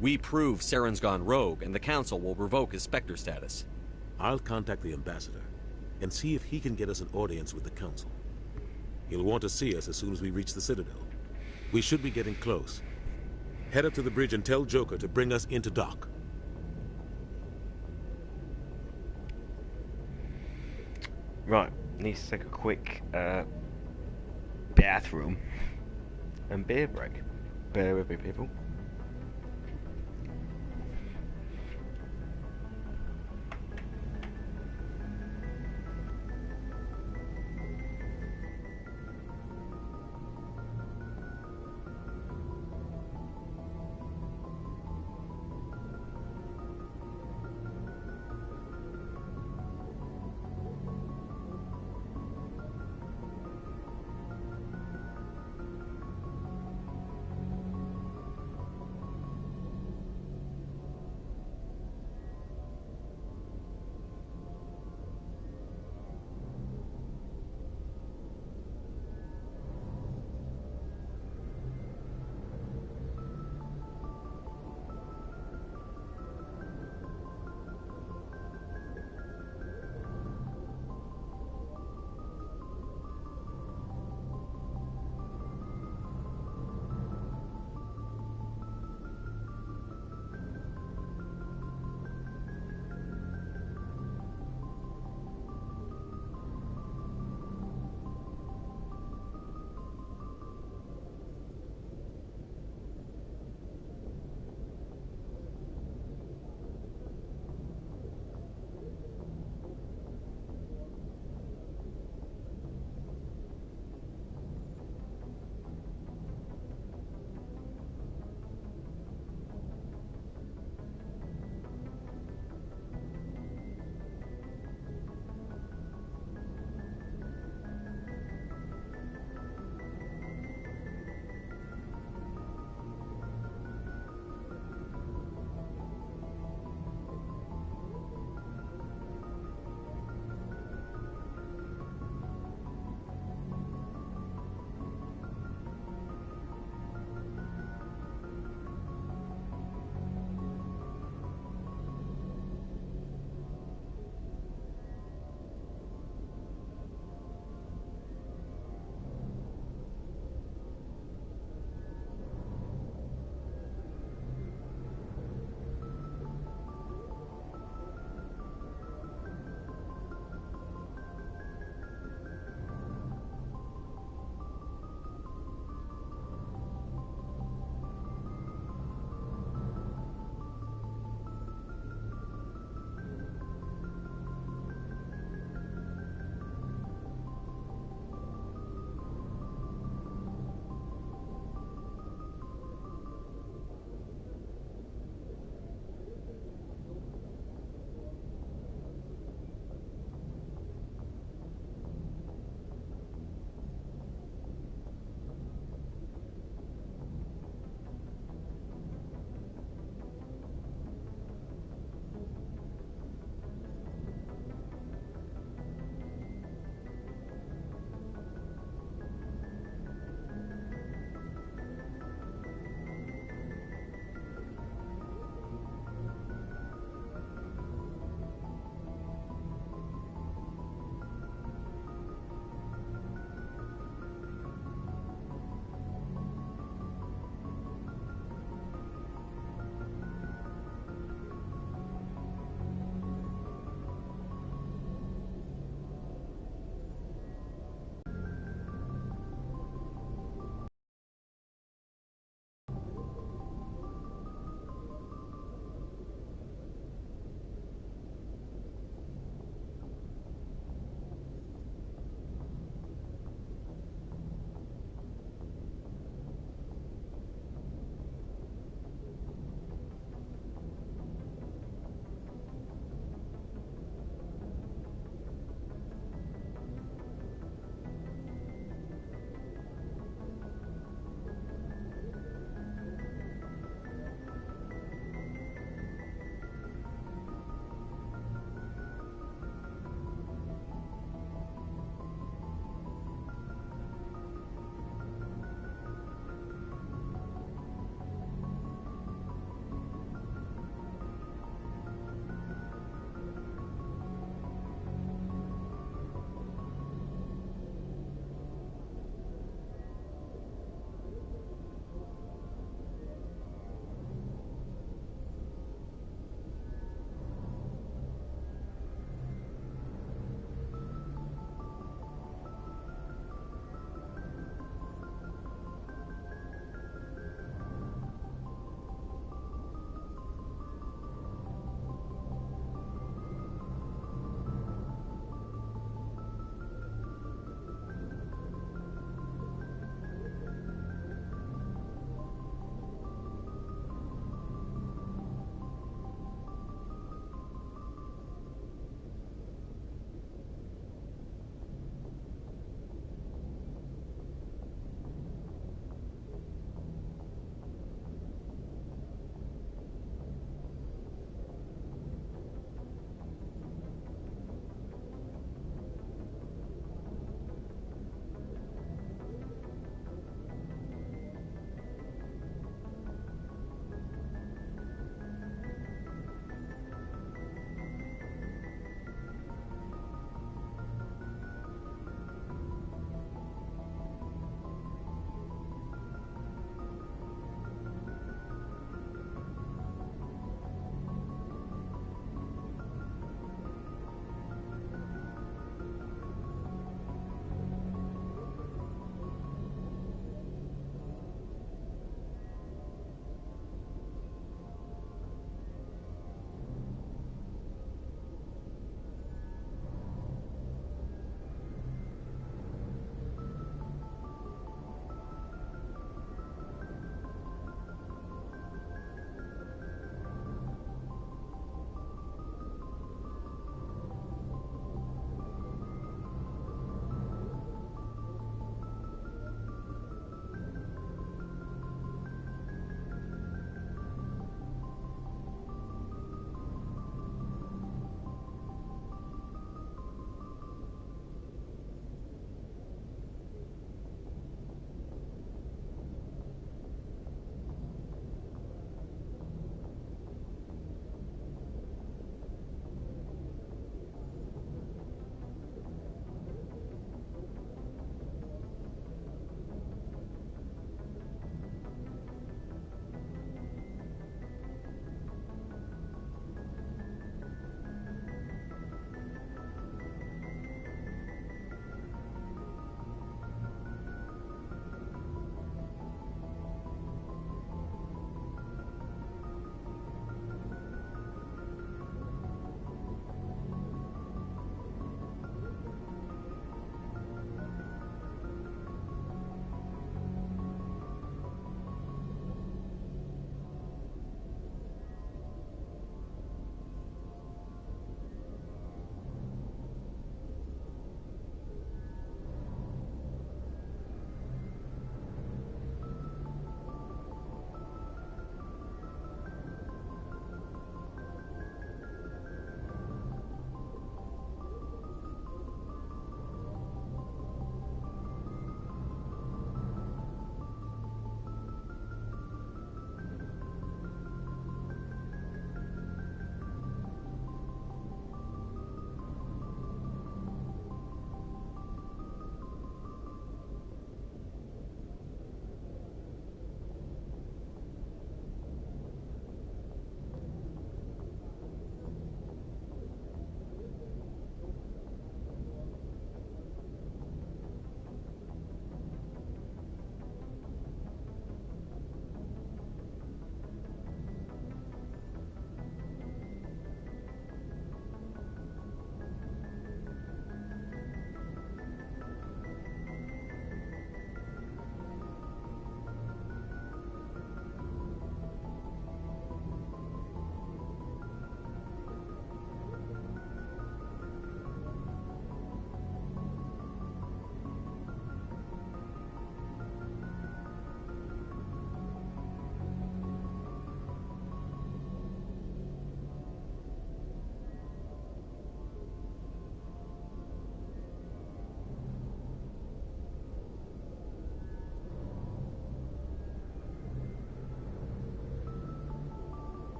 We prove Saren's gone rogue, and the Council will revoke his Spectre status. I'll contact the Ambassador, and see if he can get us an audience with the Council. He'll want to see us as soon as we reach the Citadel. We should be getting close. Head up to the bridge and tell Joker to bring us into dock. Right, need to take a quick bathroom and beer break. Bear with me, people.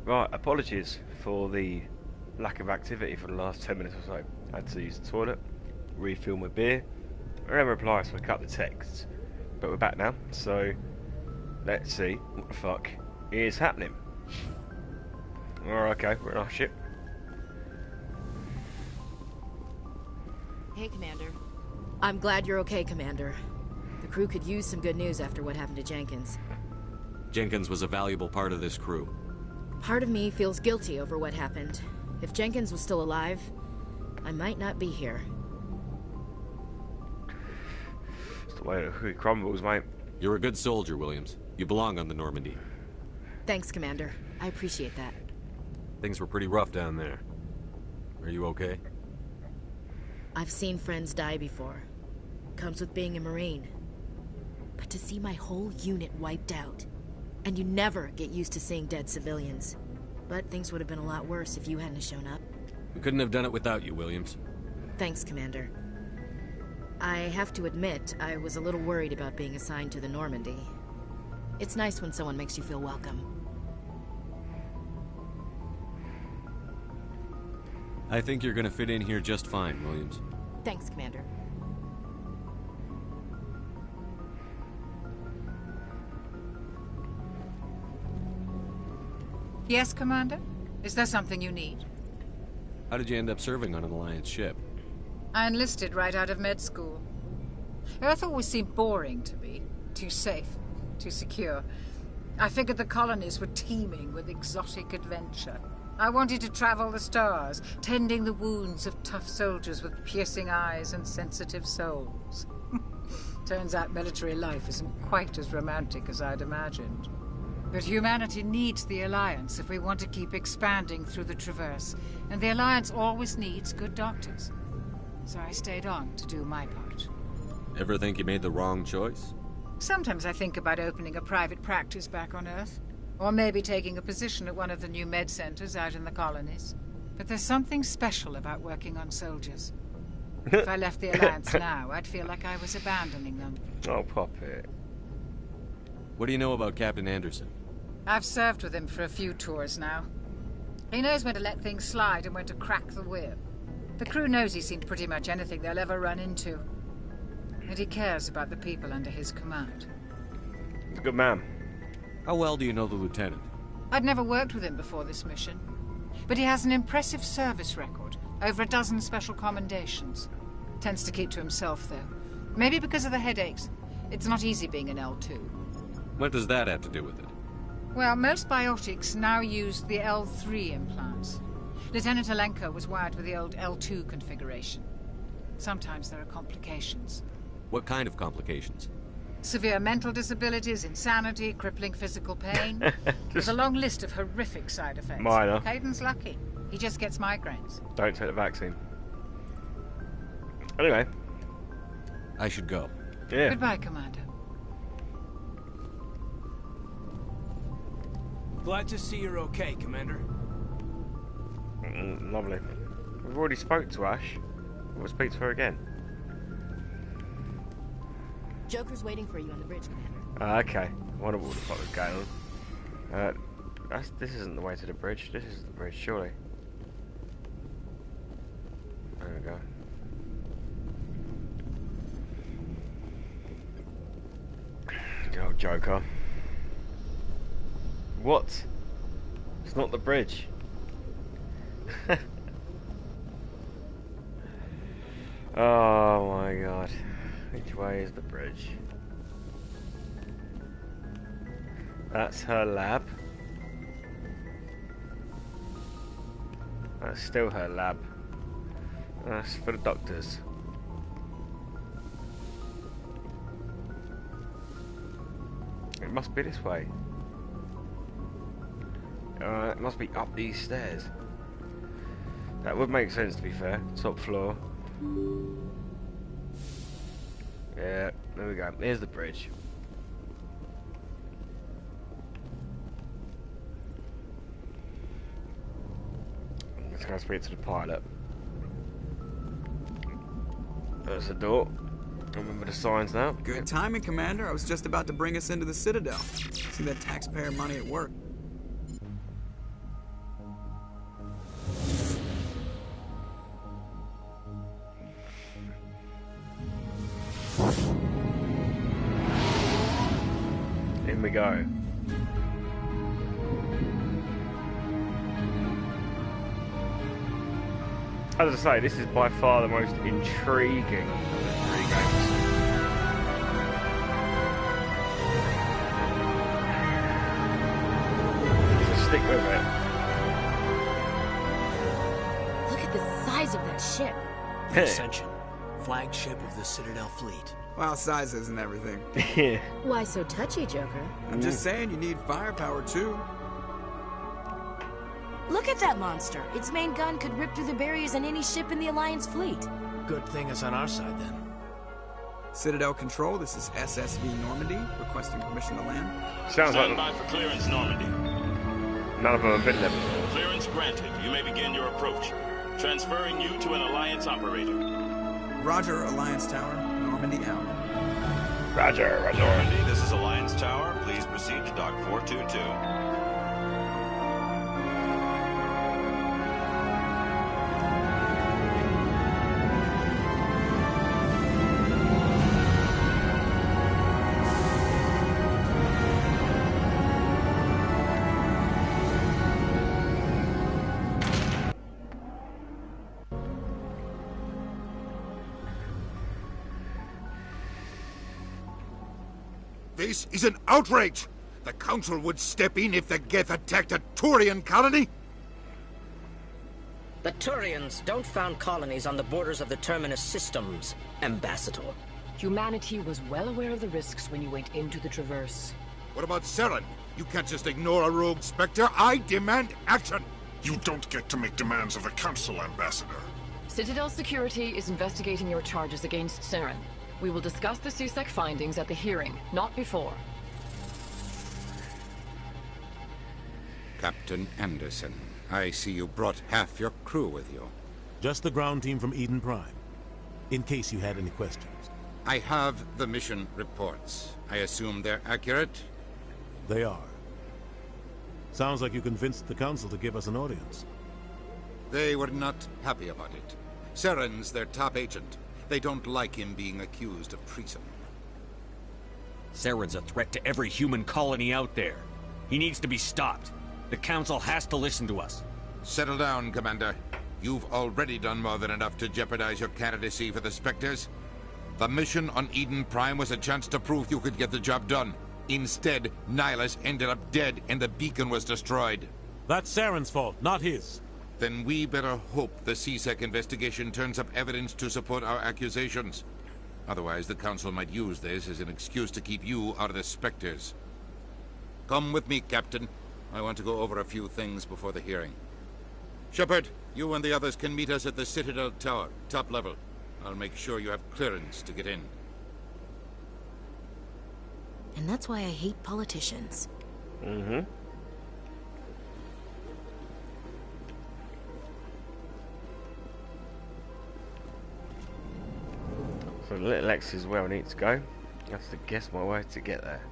Right, apologies for the lack of activity for the last 10 minutes or so. I had to use the toilet, refill my beer, and then reply, so I cut the texts. But we're back now, so let's see what the fuck is happening. Alright, okay, we're in our ship. Hey, Commander. I'm glad you're okay, Commander. The crew could use some good news after what happened to Jenkins. Jenkins was a valuable part of this crew. Part of me feels guilty over what happened. If Jenkins was still alive, I might not be here. It's the way it crumbles, mate. You're a good soldier, Williams. You belong on the Normandy. Thanks, Commander. I appreciate that. Things were pretty rough down there. Are you okay? I've seen friends die before. Comes with being a Marine. But to see my whole unit wiped out, and you never get used to seeing dead civilians. But things would have been a lot worse if you hadn't shown up. We couldn't have done it without you, Williams. Thanks, Commander. I have to admit, I was a little worried about being assigned to the Normandy. It's nice when someone makes you feel welcome. I think you're gonna fit in here just fine, Williams. Thanks, Commander. Yes, Commander? Is there something you need? How did you end up serving on an Alliance ship? I enlisted right out of med school. Earth always seemed boring to me. Too safe, too secure. I figured the colonies were teeming with exotic adventure. I wanted to travel the stars, tending the wounds of tough soldiers with piercing eyes and sensitive souls. Turns out military life isn't quite as romantic as I'd imagined. But humanity needs the Alliance if we want to keep expanding through the Traverse, and the Alliance always needs good doctors. So I stayed on to do my part. Ever think you made the wrong choice? Sometimes I think about opening a private practice back on Earth, or maybe taking a position at one of the new med centers out in the colonies. But there's something special about working on soldiers. If I left the Alliance now, I'd feel like I was abandoning them. Oh, pop it. What do you know about Captain Anderson? I've served with him for a few tours now. He knows when to let things slide and when to crack the whip. The crew knows he's seen pretty much anything they'll ever run into. And he cares about the people under his command. He's a good man. How well do you know the lieutenant? I'd never worked with him before this mission. But he has an impressive service record. Over a dozen special commendations. Tends to keep to himself, though. Maybe because of the headaches. It's not easy being an L2. What does that have to do with it? Well, most biotics now use the L3 implants. Lieutenant Alenko was wired with the old L2 configuration. Sometimes there are complications. What kind of complications? Severe mental disabilities, insanity, crippling physical pain. There's a long list of horrific side effects. Minor. Hayden's lucky. He just gets migraines. Don't take the vaccine. Anyway. I should go. Yeah. Goodbye, Commander. Glad to see you're okay, Commander. Lovely. We've already spoke to Ash. We'll speak to her again. Joker's waiting for you on the bridge, Commander. Okay. I wonder what the fuck was going on. This isn't the way to the bridge. This is the bridge, surely. There we go. Oh, Joker. What? It's not the bridge. Oh my god. Which way is the bridge? That's her lab. That's still her lab. That's for the doctors. It must be this way. It must be up these stairs. That would make sense, to be fair. Top floor. Yeah, there we go. Here's the bridge. Let's go speak to the pilot. There's the door. Remember the signs now. Good timing, Commander. I was just about to bring us into the Citadel. See that taxpayer money at work. In we go. As I say, this is by far the most intriguing of the 3 games. So stick with it. Look at the size of that ship. The Ascension, flagship of the Citadel fleet. Well, size isn't everything. Yeah. Why so touchy, Joker? I'm just saying you need firepower too. Look at that monster. Its main gun could rip through the barriers in any ship in the Alliance fleet. Good thing it's on our side, then. Citadel Control, this is SSV Normandy, requesting permission to land. Sounds like... Stand by for clearance, Normandy. None of them have been there before. Clearance granted. You may begin your approach. Transferring you to an Alliance operator. Roger, Alliance Tower. Normandy out. Roger, Roger. Normandy, this is Alliance Tower. Please proceed to Dock 422. This is an outrage! The Council would step in if the Geth attacked a Turian colony? The Turians don't found colonies on the borders of the Terminus systems, Ambassador. Humanity was well aware of the risks when you went into the Traverse. What about Saren? You can't just ignore a rogue Spectre. I demand action! You don't get to make demands of the Council, Ambassador. Citadel Security is investigating your charges against Saren. We will discuss the CSEC findings at the hearing, not before. Captain Anderson, I see you brought half your crew with you. Just the ground team from Eden Prime, in case you had any questions. I have the mission reports. I assume they're accurate? They are. Sounds like you convinced the Council to give us an audience. They were not happy about it. Saren's their top agent. They don't like him being accused of treason. Saren's a threat to every human colony out there. He needs to be stopped. The Council has to listen to us. Settle down, Commander. You've already done more than enough to jeopardize your candidacy for the Spectres. The mission on Eden Prime was a chance to prove you could get the job done. Instead, Nihilus ended up dead and the beacon was destroyed. That's Saren's fault, not his. Then we better hope the CSEC investigation turns up evidence to support our accusations. Otherwise, the Council might use this as an excuse to keep you out of the Spectres. Come with me, Captain. I want to go over a few things before the hearing. Shepard, you and the others can meet us at the Citadel Tower, top level. I'll make sure you have clearance to get in. And that's why I hate politicians. Mm-hmm. So Little X is where I need to go. I have to guess my way to get there.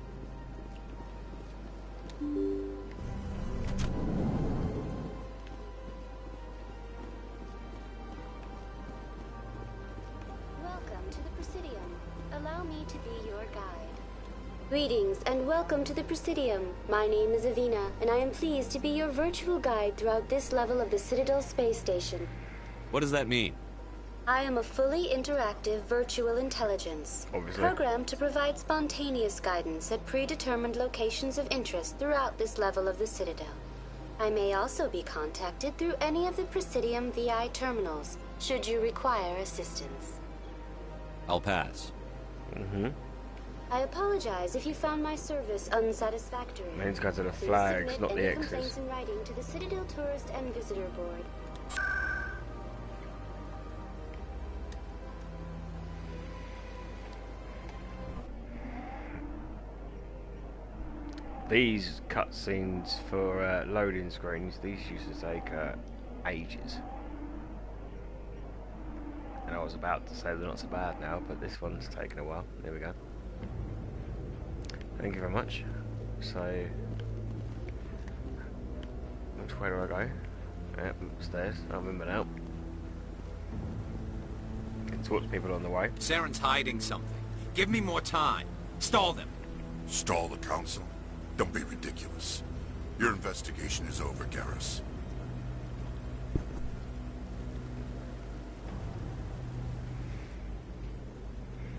Welcome to the Presidium. Allow me to be your guide. Greetings and welcome to the Presidium. My name is Avina, and I am pleased to be your virtual guide throughout this level of the Citadel Space Station. What does that mean? I am a fully interactive virtual intelligence, Obviously. programmed to provide spontaneous guidance at predetermined locations of interest throughout this level of the Citadel. I may also be contacted through any of the Presidium VI terminals, should you require assistance. I'll pass. Mm-hmm. I apologize if you found my service unsatisfactory. Names go to the Please flags, submit not the any X's. complaints in writing to the Citadel Tourist and Visitor Board. These cutscenes for loading screens, these used to take ages. And I was about to say they're not so bad now, but this one's taken a while. There we go. Thank you very much. So, which way do I go? Yep, upstairs. I remember now. Can talk to people on the way. Saren's hiding something. Give me more time. Stall them. Stall the Council? Don't be ridiculous. Your investigation is over, Garrus.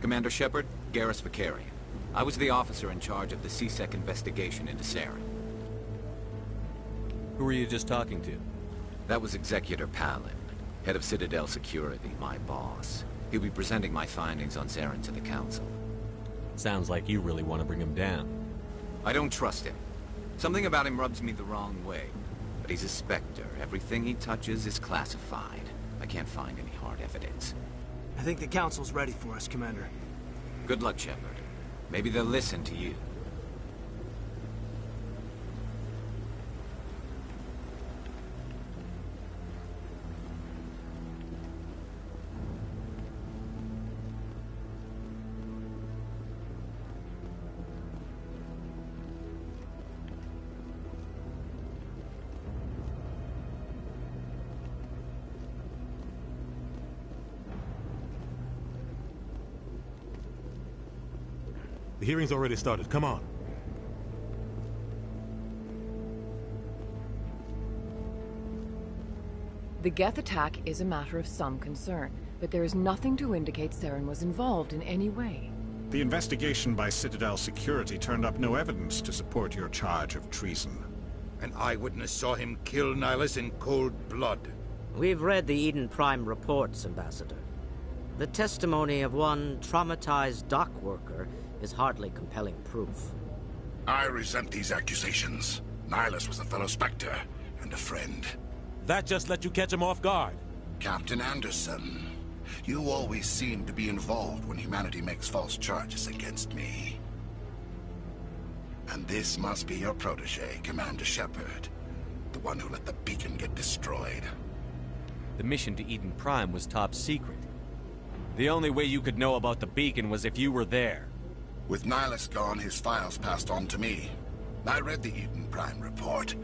Commander Shepard, Garrus Vakarian. I was the officer in charge of the C-Sec investigation into Saren. Who were you just talking to? That was Executor Palin, head of Citadel Security, my boss. He'll be presenting my findings on Saren to the Council. Sounds like you really want to bring him down. I don't trust him. Something about him rubs me the wrong way. But he's a Spectre. Everything he touches is classified. I can't find any hard evidence. I think the Council's ready for us, Commander. Good luck, Shepard. Maybe they'll listen to you. The hearing's already started. Come on. The Geth attack is a matter of some concern, but there is nothing to indicate Saren was involved in any way. The investigation by Citadel Security turned up no evidence to support your charge of treason. An eyewitness saw him kill Nihilus in cold blood. We've read the Eden Prime reports, Ambassador. The testimony of one traumatized dock worker is hardly compelling proof. I resent these accusations. Nihilus was a fellow Spectre and a friend. That just let you catch him off guard. Captain Anderson, you always seem to be involved when humanity makes false charges against me. And this must be your protege, Commander Shepard. The one who let the beacon get destroyed. The mission to Eden Prime was top secret. The only way you could know about the beacon was if you were there. With Nihilus gone, his files passed on to me. I read the Eden Prime report.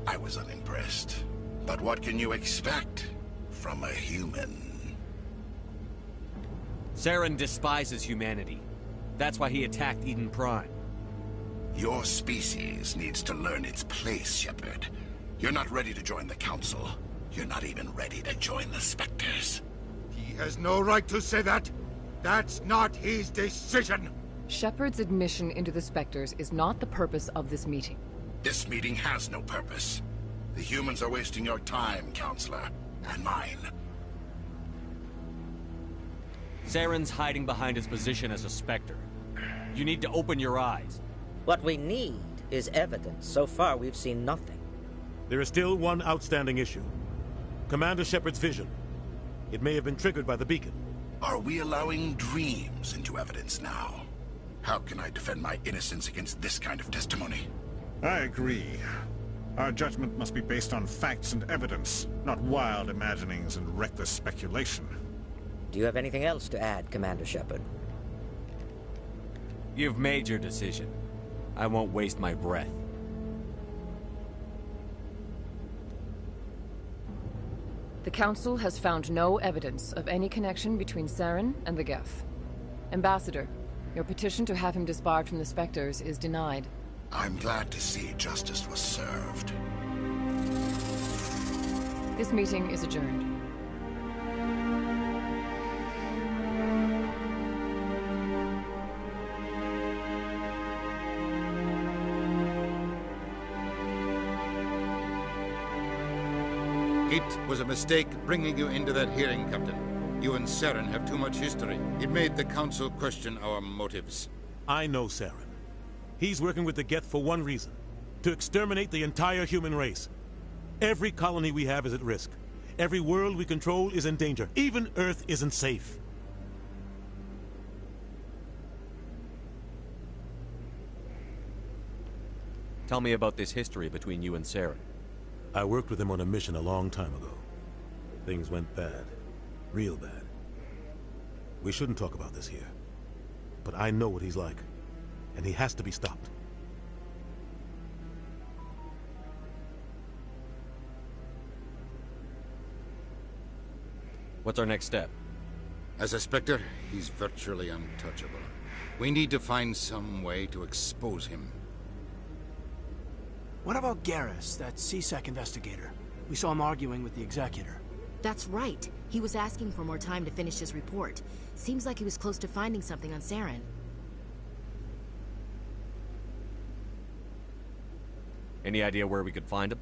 I was unimpressed. But what can you expect from a human? Saren despises humanity. That's why he attacked Eden Prime. Your species needs to learn its place, Shepard. You're not ready to join the Council. You're not even ready to join the Spectres. He has no right to say that. That's not his decision. Shepard's admission into the Spectres is not the purpose of this meeting. This meeting has no purpose. The humans are wasting your time, Counselor, and mine. Saren's hiding behind his position as a Spectre. You need to open your eyes. What we need is evidence. So far, we've seen nothing. There is still one outstanding issue. Commander Shepard's vision. It may have been triggered by the beacon. Are we allowing dreams into evidence now? How can I defend my innocence against this kind of testimony? I agree. Our judgment must be based on facts and evidence, not wild imaginings and reckless speculation. Do you have anything else to add, Commander Shepard? You've made your decision. I won't waste my breath. The Council has found no evidence of any connection between Saren and the Geth. Ambassador, your petition to have him disbarred from the Spectres is denied. I'm glad to see justice was served. This meeting is adjourned. It was a mistake bringing you into that hearing, Captain. You and Saren have too much history. It made the Council question our motives. I know Saren. He's working with the Geth for one reason. To exterminate the entire human race. Every colony we have is at risk. Every world we control is in danger. Even Earth isn't safe. Tell me about this history between you and Saren. I worked with him on a mission a long time ago. Things went bad. Real bad. We shouldn't talk about this here. But I know what he's like. And he has to be stopped. What's our next step? As a Spectre, he's virtually untouchable. We need to find some way to expose him. What about Garrus, that C-Sec investigator? We saw him arguing with the executor. That's right. He was asking for more time to finish his report. Seems like he was close to finding something on Saren. Any idea where we could find him?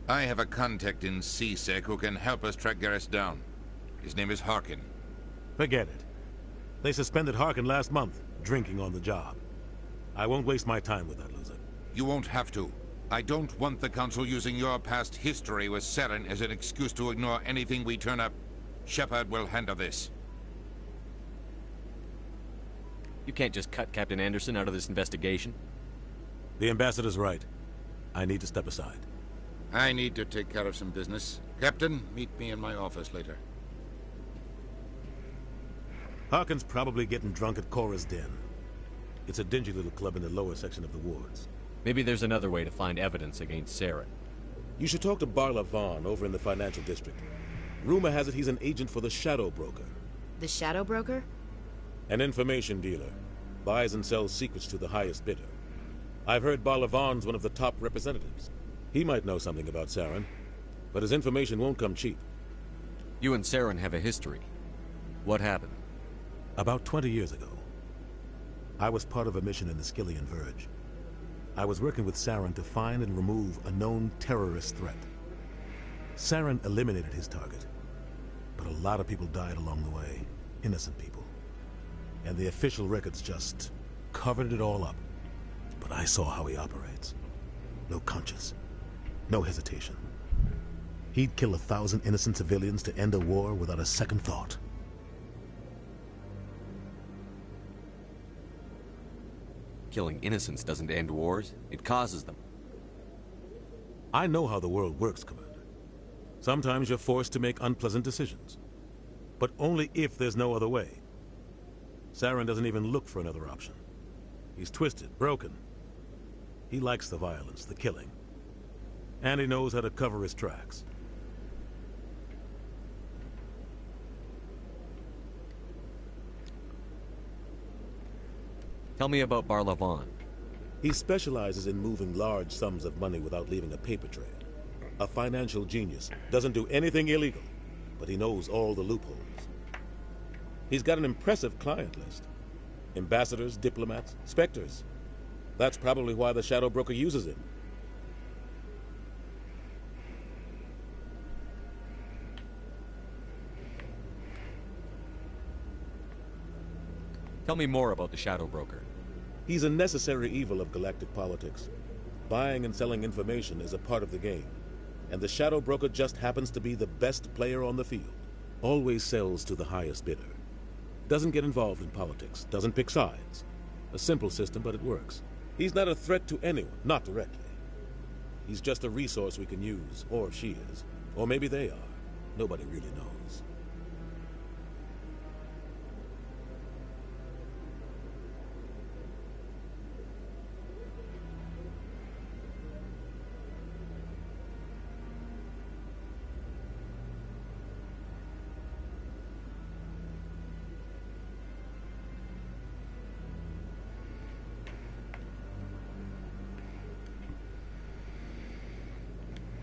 I have a contact in C-Sec who can help us track Garrus down. His name is Harkin. Forget it. They suspended Harkin last month, drinking on the job. I won't waste my time with that loser. You won't have to. I don't want the Council using your past history with Saren as an excuse to ignore anything we turn up. Shepard will handle this. You can't just cut Captain Anderson out of this investigation. The Ambassador's right. I need to step aside. I need to take care of some business. Captain, meet me in my office later. Harkin's probably getting drunk at Cora's Den. It's a dingy little club in the lower section of the wards. Maybe there's another way to find evidence against Saren. You should talk to Barla Vaughn over in the financial district. Rumor has it he's an agent for the Shadow Broker. The Shadow Broker? An information dealer. Buys and sells secrets to the highest bidder. I've heard Barla Vaughn's one of the top representatives. He might know something about Saren, but his information won't come cheap. You and Saren have a history. What happened? About 20 years ago, I was part of a mission in the Skillian Verge. I was working with Saren to find and remove a known terrorist threat. Saren eliminated his target, but a lot of people died along the way, innocent people. And the official records just covered it all up. But I saw how he operates. No conscience, no hesitation. He'd kill 1,000 innocent civilians to end a war without a second thought. Killing innocents doesn't end wars, it causes them. I know how the world works, Commander. Sometimes you're forced to make unpleasant decisions. But only if there's no other way. Saren doesn't even look for another option. He's twisted, broken. He likes the violence, the killing. And he knows how to cover his tracks. Tell me about Barla Vaughn. He specializes in moving large sums of money without leaving a paper trail. A financial genius. Doesn't do anything illegal, but he knows all the loopholes. He's got an impressive client list. Ambassadors, diplomats, specters. That's probably why the Shadow Broker uses him. Tell me more about the Shadow Broker. He's a necessary evil of galactic politics. Buying and selling information is a part of the game. And the Shadow Broker just happens to be the best player on the field. Always sells to the highest bidder. Doesn't get involved in politics. Doesn't pick sides. A simple system, but it works. He's not a threat to anyone, not directly. He's just a resource we can use, or she is. Or maybe they are. Nobody really knows.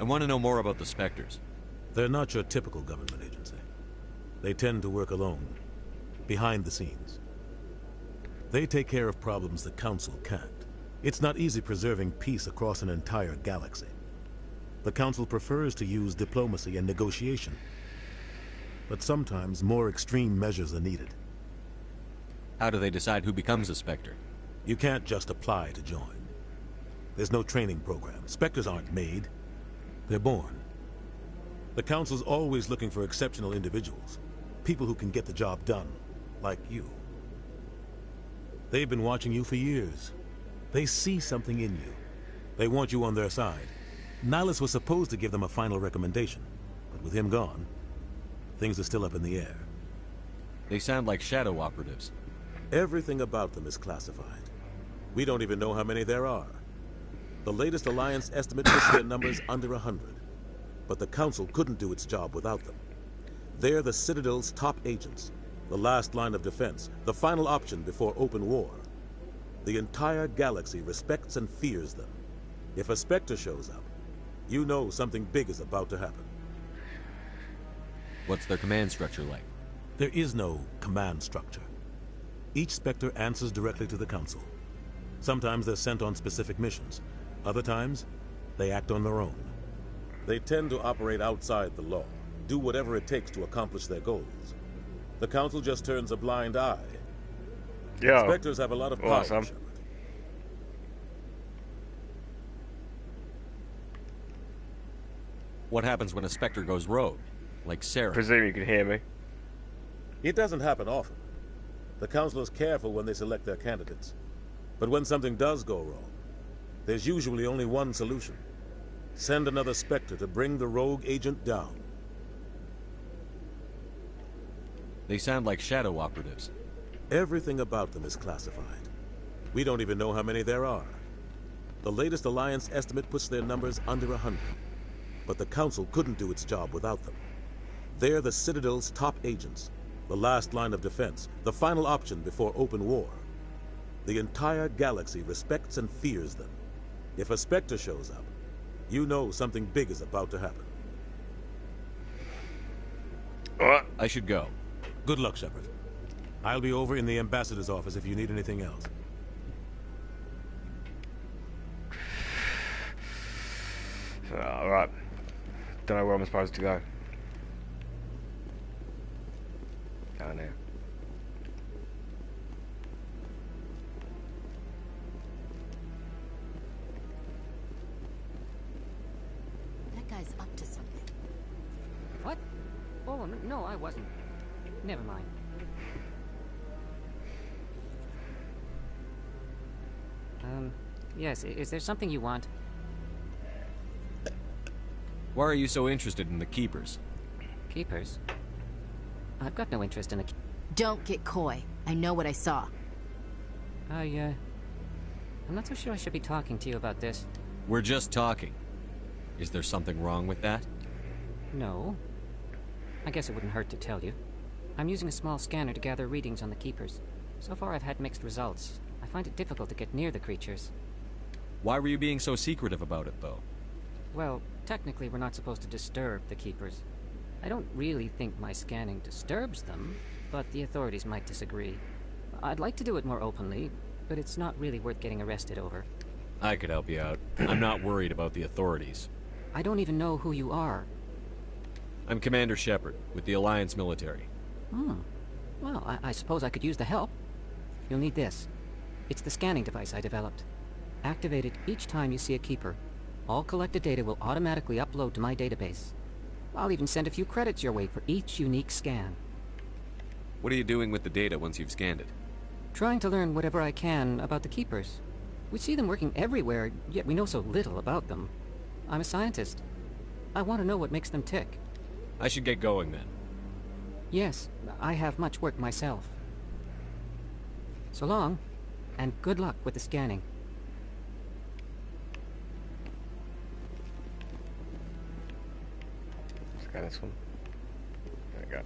I want to know more about the Spectres. They're not your typical government agency. They tend to work alone, behind the scenes. They take care of problems the Council can't. It's not easy preserving peace across an entire galaxy. The Council prefers to use diplomacy and negotiation. But sometimes more extreme measures are needed. How do they decide who becomes a Spectre? You can't just apply to join. There's no training program. Spectres aren't made. They're born. The Council's always looking for exceptional individuals. People who can get the job done. Like you. They've been watching you for years. They see something in you. They want you on their side. Nihilus was supposed to give them a final recommendation. But with him gone, things are still up in the air. They sound like shadow operatives. Everything about them is classified. We don't even know how many there are. The latest Alliance estimate puts their numbers under 100. But the Council couldn't do its job without them. They're the Citadel's top agents. The last line of defense, the final option before open war. The entire galaxy respects and fears them. If a Spectre shows up, you know something big is about to happen. What's their command structure like? There is no command structure. Each Spectre answers directly to the Council. Sometimes they're sent on specific missions. Other times, they act on their own. They tend to operate outside the law, do whatever it takes to accomplish their goals. The Council just turns a blind eye. Yeah. Spectres have a lot of power. Awesome. What happens when a Spectre goes rogue? Like Saren? Presume you can hear me. It doesn't happen often. The Council is careful when they select their candidates. But when something does go wrong, there's usually only one solution. Send another Spectre to bring the rogue agent down. They sound like shadow operatives. Everything about them is classified. We don't even know how many there are. The latest Alliance estimate puts their numbers under 100. But the Council couldn't do its job without them. They're the Citadel's top agents, the last line of defense, the final option before open war. The entire galaxy respects and fears them. If a Spectre shows up, you know something big is about to happen. I should go. Good luck, Shepard. I'll be over in the Ambassador's office if you need anything else. Alright. Don't know where I'm supposed to go. Down here. That guy's up to something. What? Oh, no, I wasn't. Never mind. Yes, is there something you want? Why are you so interested in the Keepers? Keepers? I've got no interest in the... Don't get coy. I know what I saw. I'm not so sure I should be talking to you about this. We're just talking. Is there something wrong with that? No. I guess it wouldn't hurt to tell you. I'm using a small scanner to gather readings on the Keepers. So far I've had mixed results. I find it difficult to get near the creatures. Why were you being so secretive about it, though? Well, technically we're not supposed to disturb the Keepers. I don't really think my scanning disturbs them, but the authorities might disagree. I'd like to do it more openly, but it's not really worth getting arrested over. I could help you out. I'm not worried about the authorities. I don't even know who you are. I'm Commander Shepard, with the Alliance military. Well, I suppose I could use the help. You'll need this. It's the scanning device I developed. Activate it each time you see a Keeper. All collected data will automatically upload to my database. I'll even send a few credits your way for each unique scan. What are you doing with the data once you've scanned it? Trying to learn whatever I can about the Keepers. We see them working everywhere, yet we know so little about them. I'm a scientist. I want to know what makes them tick. I should get going then. Yes, I have much work myself. So long, and good luck with the scanning. Scan this one. There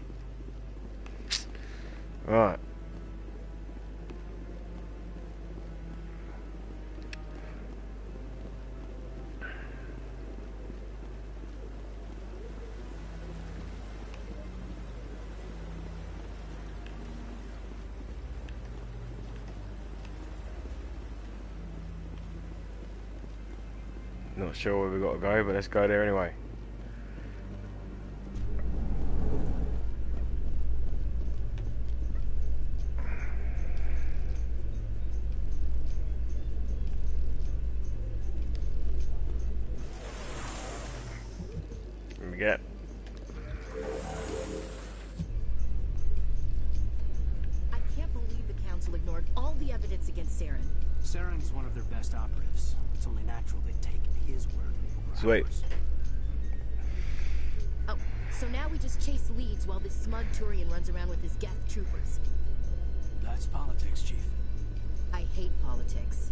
we go. Right. Not sure where we got to go, but let's go there anyway. What we get? I can't believe the Council ignored all the evidence against Saren. Saren's one of their best operatives. It's only natural they'd take his word over Sweet. ours. Oh, so now we just chase leads while this smug Turian runs around with his Geth troopers. That's politics, Chief. I hate politics.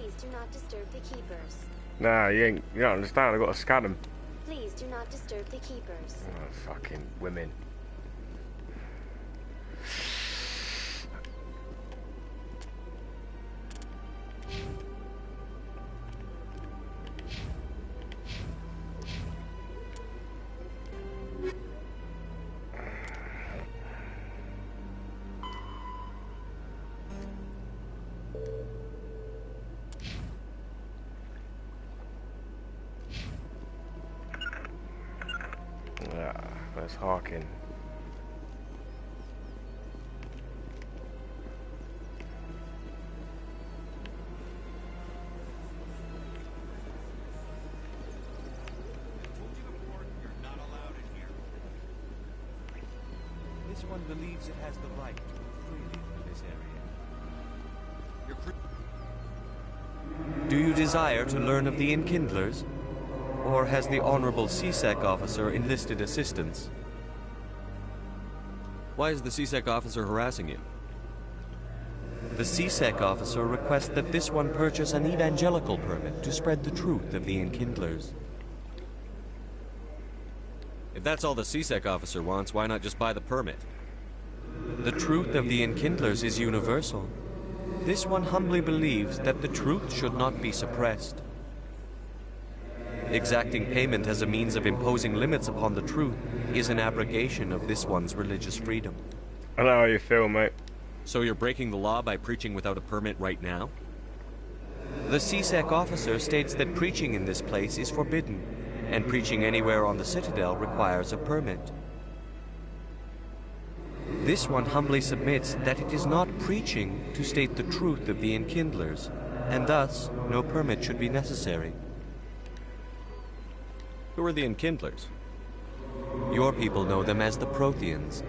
Please do not disturb the keepers. Nah, you don't understand. I've got to scan them. Please do not disturb the keepers. Oh, fucking women. Where's Harkin? This one believes it has the right to move freely through this area. Do you desire to learn of the Enkindlers? Or has the Honorable CSEC officer enlisted assistance? Why is the CSEC officer harassing you? The CSEC officer requests that this one purchase an evangelical permit to spread the truth of the Enkindlers. If that's all the CSEC officer wants, why not just buy the permit? The truth of the Enkindlers is universal. This one humbly believes that the truth should not be suppressed. Exacting payment as a means of imposing limits upon the truth is an abrogation of this one's religious freedom. I know how you feel, mate. So you're breaking the law by preaching without a permit right now? The CSEC officer states that preaching in this place is forbidden, and preaching anywhere on the Citadel requires a permit. This one humbly submits that it is not preaching to state the truth of the Enkindlers, and thus no permit should be necessary. Who are the Enkindlers? Your people know them as the Protheans.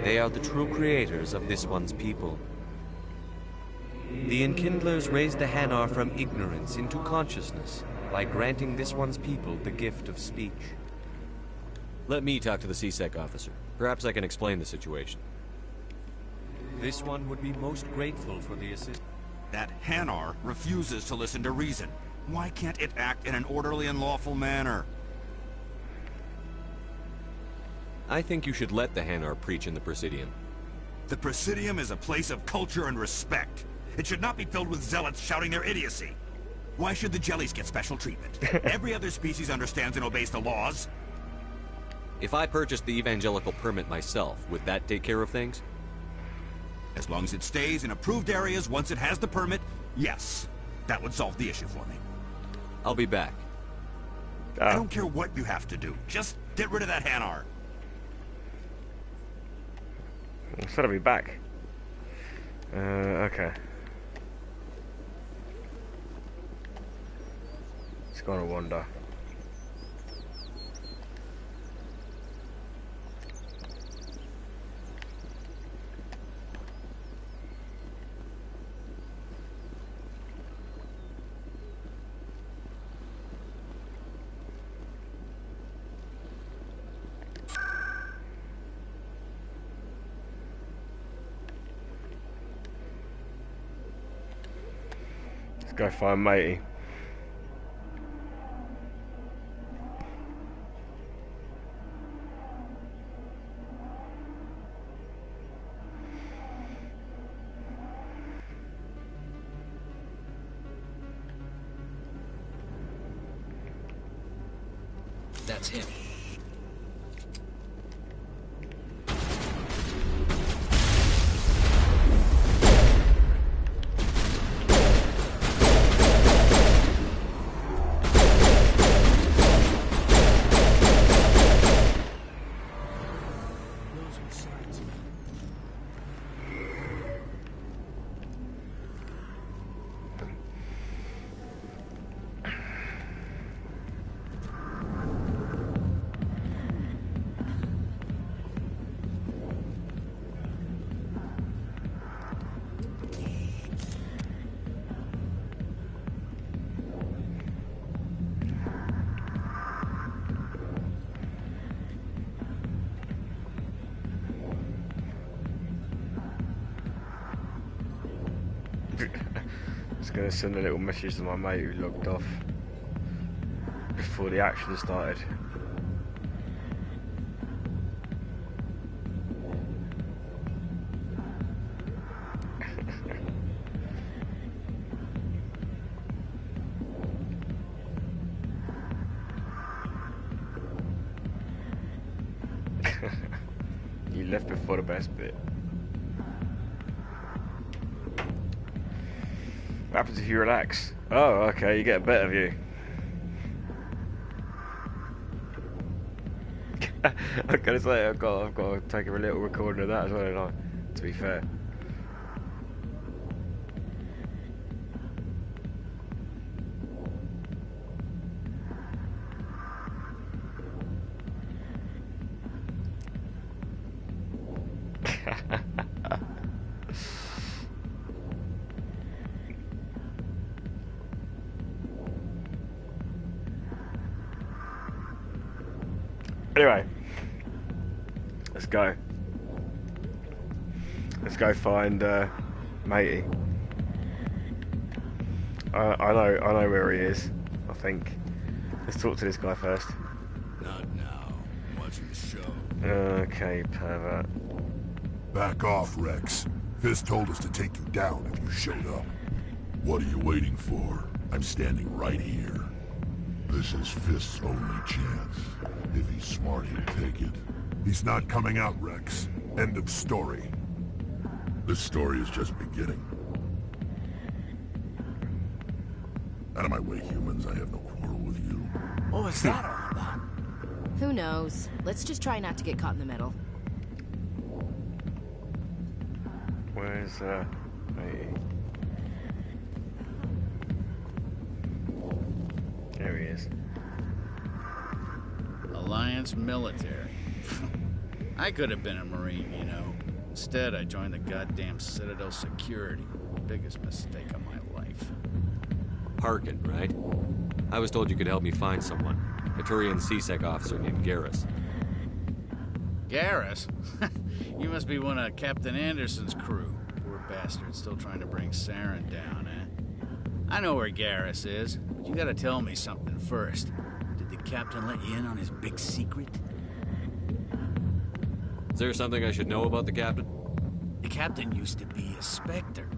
They are the true creators of this one's people. The Enkindlers raised the Hanar from ignorance into consciousness by granting this one's people the gift of speech. Let me talk to the CSEC officer. Perhaps I can explain the situation. This one would be most grateful for the assistance. That Hanar refuses to listen to reason. Why can't it act in an orderly and lawful manner? I think you should let the Hanar preach in the Presidium. The Presidium is a place of culture and respect. It should not be filled with zealots shouting their idiocy. Why should the jellies get special treatment? Every other species understands and obeys the laws. If I purchased the evangelical permit myself, would that take care of things? As long as it stays in approved areas once it has the permit, yes. That would solve the issue for me. I'll be back. I don't care what you have to do. Just get rid of that Hanar. I said I'll be back. Okay. It's gonna wander. Go find matey. That's him. Just gonna send a little message to my mate who logged off before the action started. You left before the best bit. What happens if you relax? Oh, okay, you get a better view. I'm gonna say I've got to take a little recording of that as well, don't I? To be fair. Anyway, let's go. Let's go find matey. I know where he is. I think. Let's talk to this guy first. Not now. I'm watching the show. Okay, pervert. Back off, Rex. Fist told us to take you down if you showed up. What are you waiting for? I'm standing right here. This is Fist's only chance. If he's smart, he'll take it. He's not coming out, Rex. End of story. This story is just beginning. Out of my way, humans. I have no quarrel with you. What was that all about? Who knows? Let's just try not to get caught in the middle. Where's matey? There he is. Alliance military. I could have been a Marine, you know. Instead, I joined the goddamn Citadel security. Biggest mistake of my life. Harkin, right? I was told you could help me find someone. A Turian CSEC officer named Garrus. Garrus? You must be one of Captain Anderson's crew. Poor bastard, still trying to bring Saren down, eh? I know where Garrus is, but you gotta tell me something first. Did the captain let you in on his big secret? Is there something I should know about the captain? The captain used to be a Spectre.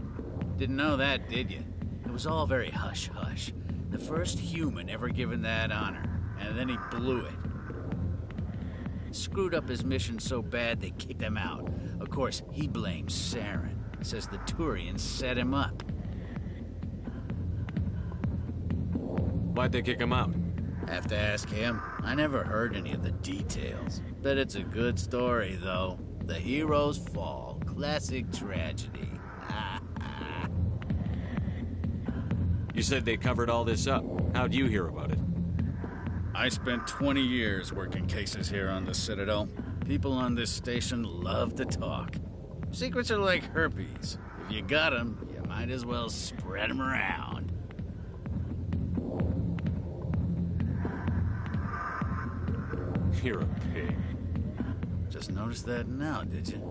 Didn't know that, did you? It was all very hush-hush. The first human ever given that honor, and then he blew it. Screwed up his mission so bad they kicked him out. Of course, he blames Saren. Says the Turians set him up. Why'd they kick him out? Have to ask him. I never heard any of the details. Bet it's a good story, though. The hero's fall. Classic tragedy. You said they covered all this up. How'd you hear about it? I spent 20 years working cases here on the Citadel. People on this station love to talk. Secrets are like herpes. If you got them, you might as well spread them around. You're a pig. Just noticed that now, did you?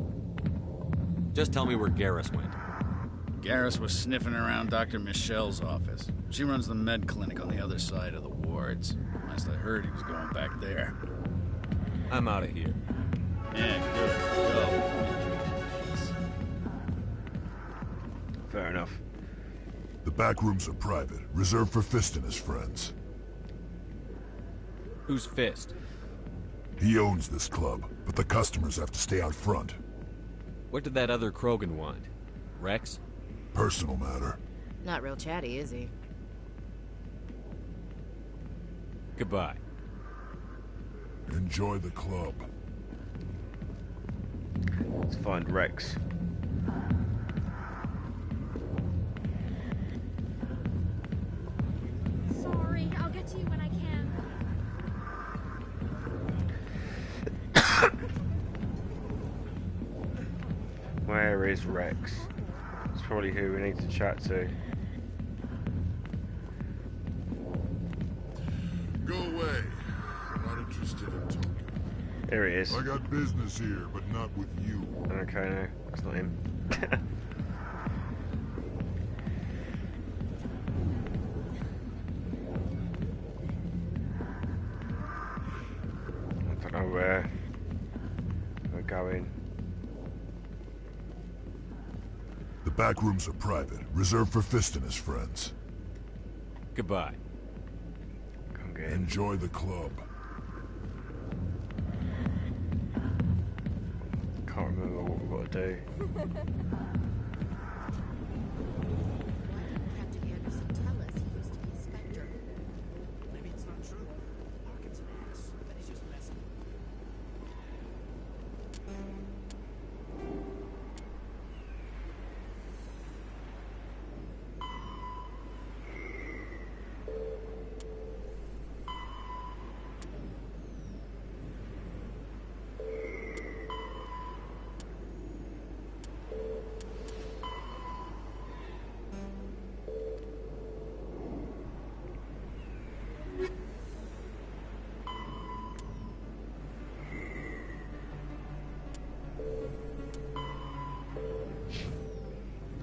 Just tell me where Garrus went. Garrus was sniffing around Dr. Michelle's office. She runs the med clinic on the other side of the wards. Last I heard, he was going back there. I'm out of here. Yeah, good. Go. Fair enough. The back rooms are private, reserved for Fist and his friends. Who's Fist? He owns this club, but the customers have to stay out front. What did that other Krogan want? Rex? Personal matter. Not real chatty, is he? Goodbye. Enjoy the club. Let's find Rex. Sorry, I'll get to you when I can. Where is Rex? It's probably who we need to chat to. Go away. I'm not interested in talking. Here he is. I got business here, but not with you. Okay, no, that's not him. we're going. The back rooms are private, reserved for Fist and his friends. Goodbye. Come get Enjoy the club. Can't remember what we've got to do. Captain Anderson tell us he used to be a Spectre? Maybe it's not true. Hawkins an ass, but he's just messing.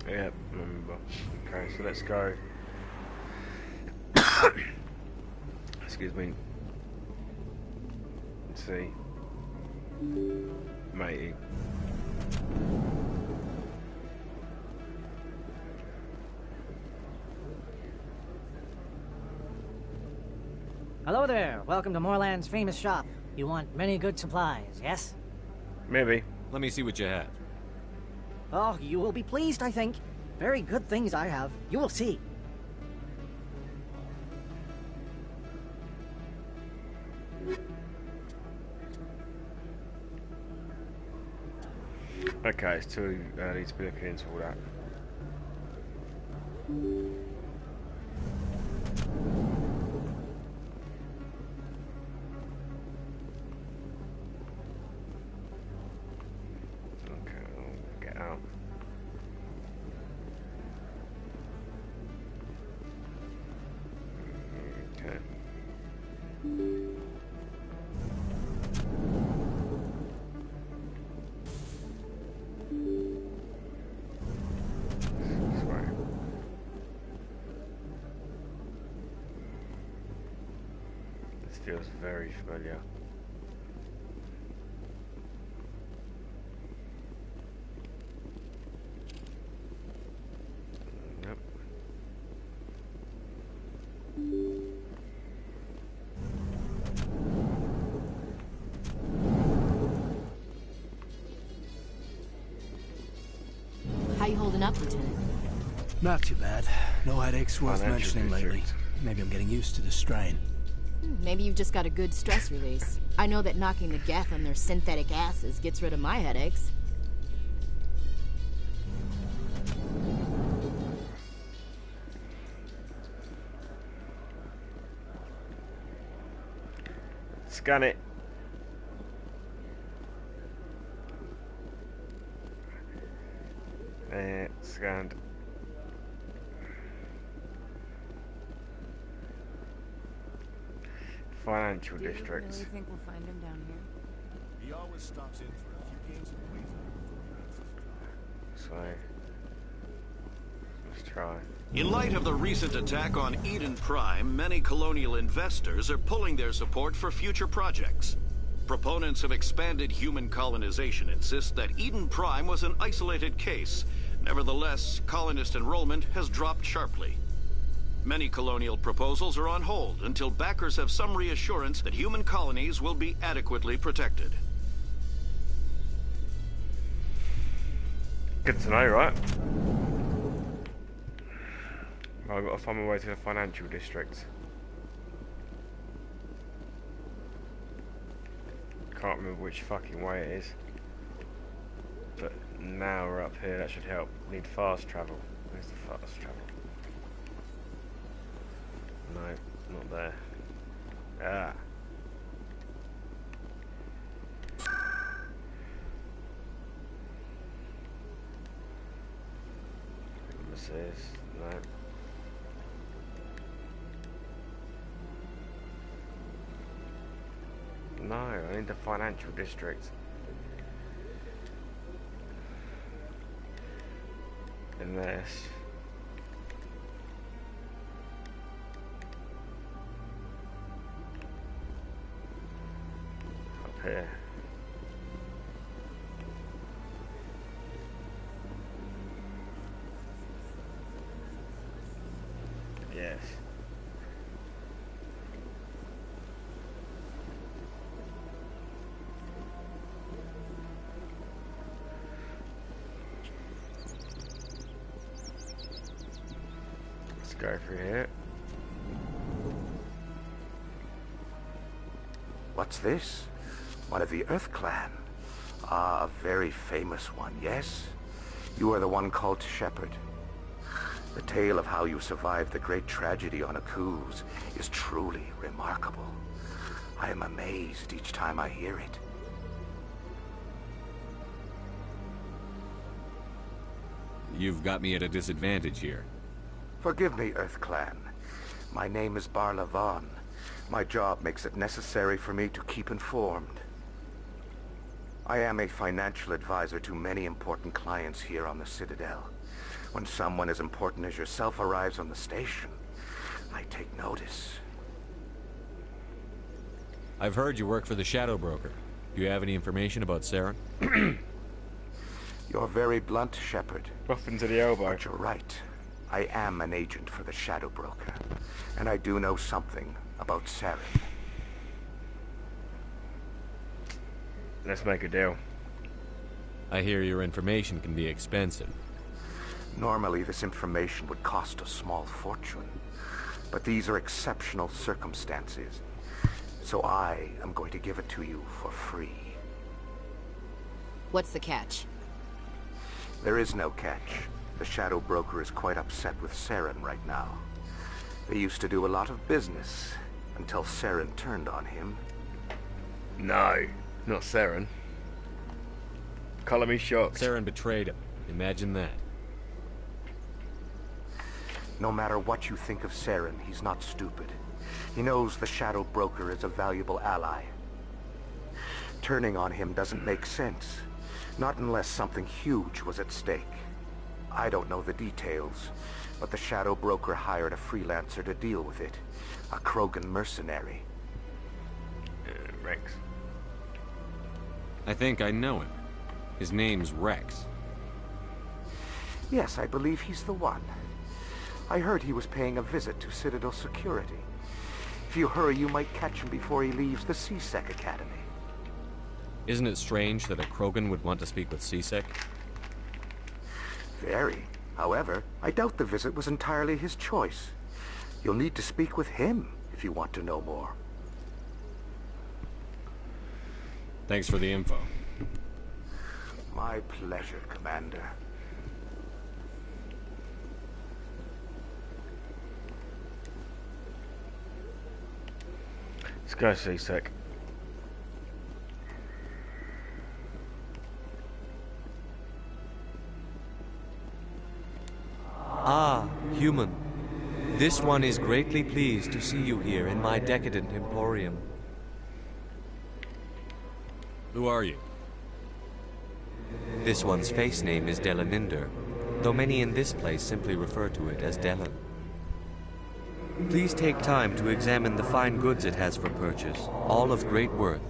Yep, remember. Okay, so let's go. Excuse me. Let's see. Matey. Hello there. Welcome to Moorland's famous shop. You want many good supplies, yes? Maybe. Let me see what you have. Oh, you will be pleased, I think. Very good things I have. You will see. Okay, it's too early to be looking into all that. Okay, I'll get out. Okay. This way. This feels very familiar. Yep. How you holding up, Lieutenant? Not too bad. No headaches worth Financial mentioning lately. district. Maybe I'm getting used to the strain. Maybe you've just got a good stress release. I know that knocking the Geth on their synthetic asses gets rid of my headaches. Scan it. Scanned. Financial districts. Really think we'll find him down here? He always stops in for a few games and ways So let's try. In light of the recent attack on Eden Prime, many colonial investors are pulling their support for future projects. Proponents of expanded human colonization insist that Eden Prime was an isolated case. Nevertheless, colonist enrollment has dropped sharply. Many colonial proposals are on hold until backers have some reassurance that human colonies will be adequately protected. Good to know, right? I've got to find my way to the financial district. Can't remember which fucking way it is. But now we're up here, that should help. Need fast travel. Where's the fast travel? No, not there. Ah. This is no. No, I need the financial district. In this. Up here. Yes. Let's go through here. What's this? One of the Earth Clan. Ah, a very famous one, yes? You are the one called Shepard. The tale of how you survived the great tragedy on Akuz is truly remarkable. I am amazed each time I hear it. You've got me at a disadvantage here. Forgive me, Earth Clan. My name is Barla Vaughn. My job makes it necessary for me to keep informed. I am a financial advisor to many important clients here on the Citadel. When someone as important as yourself arrives on the station, I take notice. I've heard you work for the Shadow Broker. Do you have any information about Saren? You're very blunt, Shepard. Buffing to the elbow. But you're right. I am an agent for the Shadow Broker, and I do know something about Saren. Let's make a deal. I hear your information can be expensive. Normally, this information would cost a small fortune. But these are exceptional circumstances. So I am going to give it to you for free. What's the catch? There is no catch. The Shadow Broker is quite upset with Saren right now. They used to do a lot of business, until Saren turned on him. No, not Saren. Color me shocked. Saren betrayed him. Imagine that. No matter what you think of Saren, he's not stupid. He knows the Shadow Broker is a valuable ally. Turning on him doesn't make sense. Not unless something huge was at stake. I don't know the details, but the Shadow Broker hired a freelancer to deal with it. A Krogan mercenary. Rex. I think I know him. His name's Rex. Yes, I believe he's the one. I heard he was paying a visit to Citadel security. If you hurry, you might catch him before he leaves the C-Sec Academy. Isn't it strange that a Krogan would want to speak with C-Sec? Very. However, I doubt the visit was entirely his choice. You'll need to speak with him if you want to know more. Thanks for the info. My pleasure, Commander. Let's go C-Sec. Ah, human. This one is greatly pleased to see you here in my decadent emporium. Who are you? This one's face name is Delaninder, though many in this place simply refer to it as Delan. Please take time to examine the fine goods it has for purchase, all of great worth.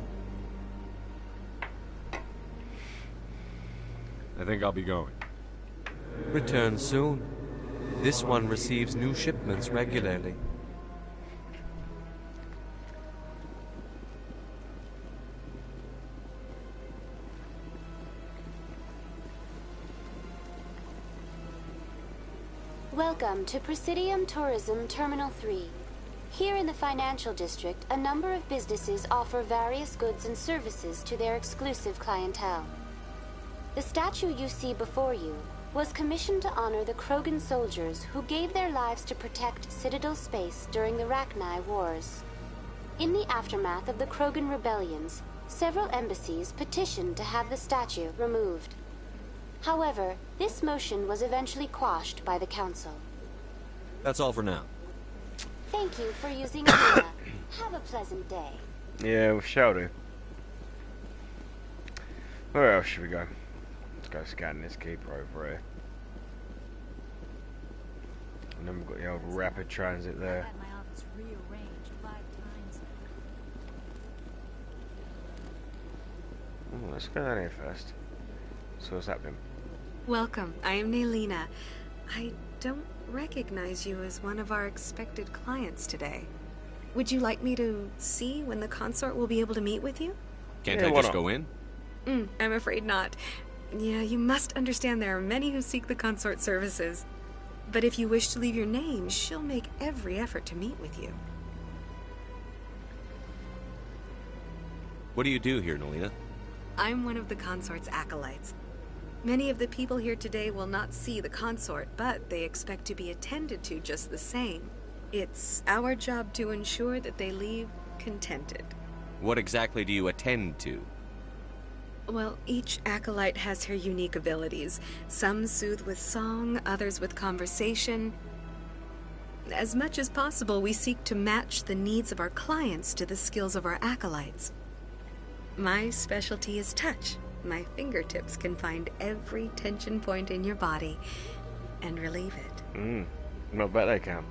I think I'll be going. Return soon. This one receives new shipments regularly. Welcome to Presidium Tourism Terminal 3. Here in the Financial District, a number of businesses offer various goods and services to their exclusive clientele. The statue you see before you was commissioned to honor the Krogan soldiers who gave their lives to protect Citadel space during the Rachni Wars. In the aftermath of the Krogan rebellions, several embassies petitioned to have the statue removed. However, this motion was eventually quashed by the Council. That's all for now. Thank you for using Luna. Have a pleasant day. Yeah, we shall do. Where else should we go? Let's go scan this keeper over here. And then we've got the old rapid transit there. Let's go down here first. So what's happening? Welcome. I am Nelina. I don't recognize you as one of our expected clients today. Would you like me to see when the consort will be able to meet with you? Can't I just go in? I'm afraid not. Yeah, you must understand there are many who seek the consort services. But if you wish to leave your name, she'll make every effort to meet with you. What do you do here, Nelina? I'm one of the consort's acolytes. Many of the people here today will not see the consort, but they expect to be attended to just the same. It's our job to ensure that they leave contented. What exactly do you attend to? Well, each acolyte has her unique abilities. Some soothe with song, others with conversation. As much as possible, we seek to match the needs of our clients to the skills of our acolytes. My specialty is touch. My fingertips can find every tension point in your body and relieve it. I bet they can.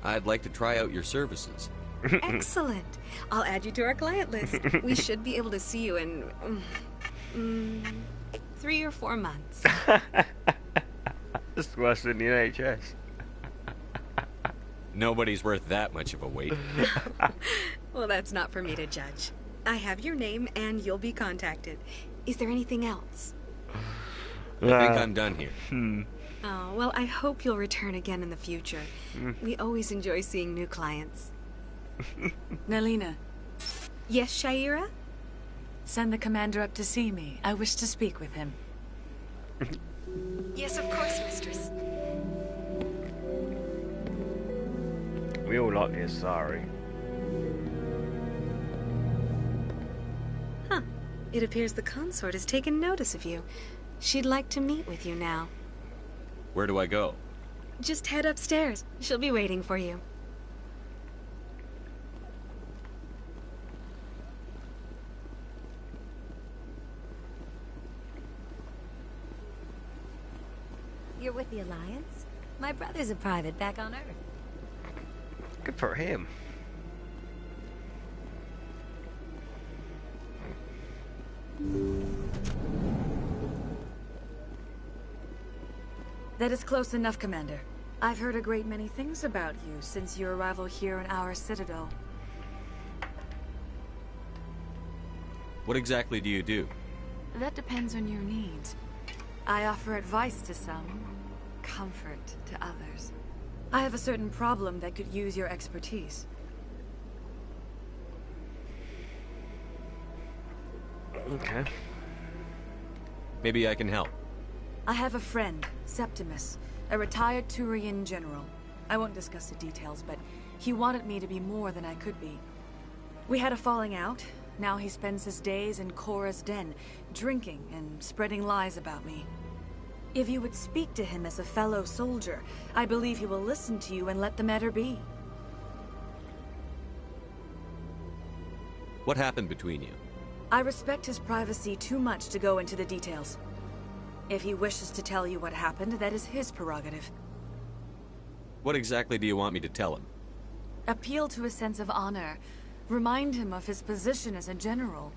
I'd like to try out your services. Excellent. I'll add you to our client list. We should be able to see you in 3 or 4 months. It's worse than the NHS. Nobody's worth that much of a wait. Well, that's not for me to judge. I have your name and you'll be contacted. Is there anything else? I think I'm done here. Oh, well, I hope you'll return again in the future. We always enjoy seeing new clients. Nelina. Yes, Shaira? Send the commander up to see me. I wish to speak with him. Yes, of course, mistress. We all like the Asari. Huh. It appears the consort has taken notice of you. She'd like to meet with you now. Where do I go? Just head upstairs. She'll be waiting for you. You're with the Alliance? My brother's a private back on Earth. Good for him. That is close enough, Commander. I've heard a great many things about you since your arrival here in our citadel. What exactly do you do? That depends on your needs. I offer advice to some, comfort to others. I have a certain problem that could use your expertise. Okay. Maybe I can help. I have a friend, Septimus, a retired Turian general. I won't discuss the details, but he wanted me to be more than I could be. We had a falling out. Now he spends his days in Korra's den, drinking and spreading lies about me. If you would speak to him as a fellow soldier, I believe he will listen to you and let the matter be. What happened between you? I respect his privacy too much to go into the details. If he wishes to tell you what happened, that is his prerogative. What exactly do you want me to tell him? Appeal to his sense of honor. Remind him of his position as a general.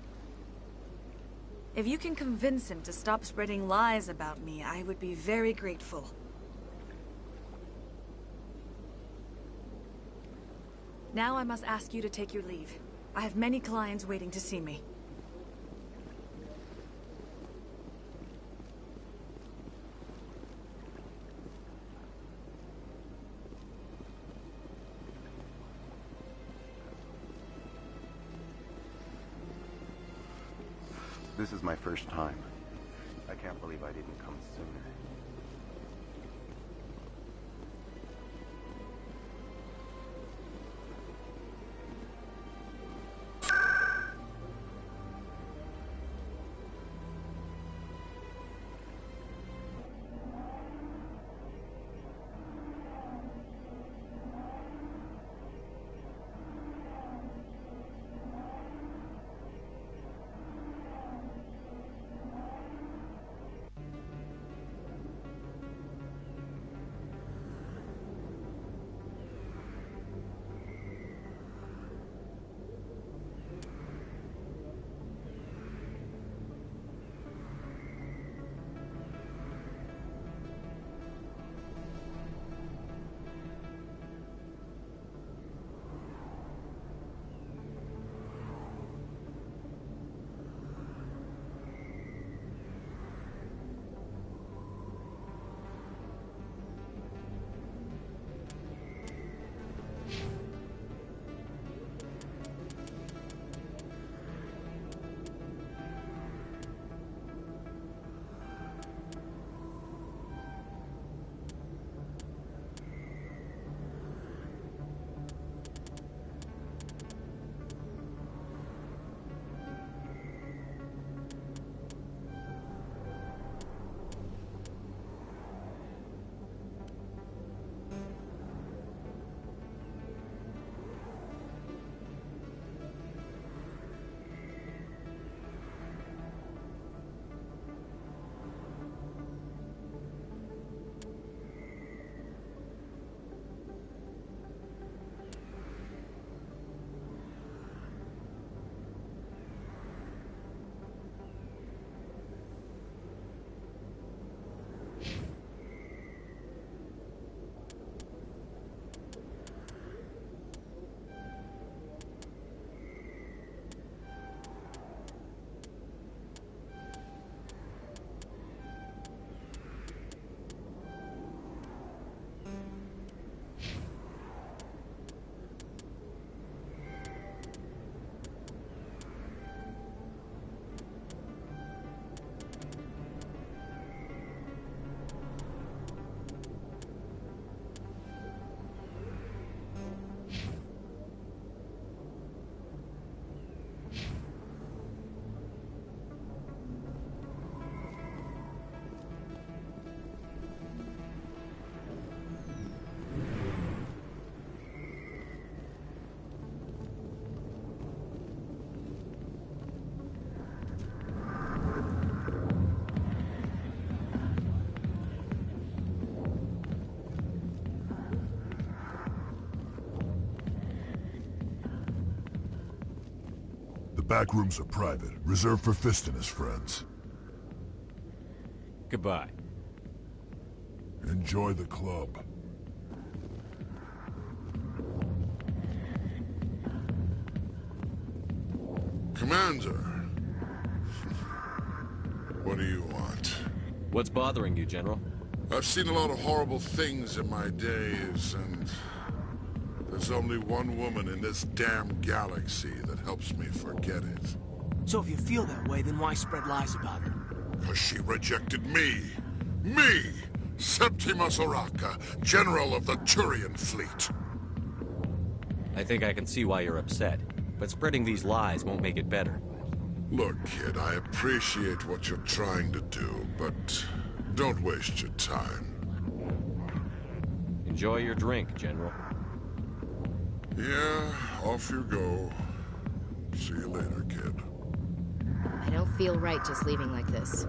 If you can convince him to stop spreading lies about me, I would be very grateful. Now I must ask you to take your leave. I have many clients waiting to see me. This is my first time. I can't believe I didn't come sooner. back rooms are private, reserved for Fist and his friends. Goodbye. Enjoy the club. Commander. What do you want? What's bothering you, General? I've seen a lot of horrible things in my days, and there's only one woman in this damn galaxy that helps me forget it. So if you feel that way, then why spread lies about her? Because she rejected me. Me! Septimus Oraka, General of the Turian Fleet. I think I can see why you're upset, but spreading these lies won't make it better. Look, kid, I appreciate what you're trying to do, but don't waste your time. Enjoy your drink, General. Yeah, off you go. See you later, kid. I don't feel right just leaving like this.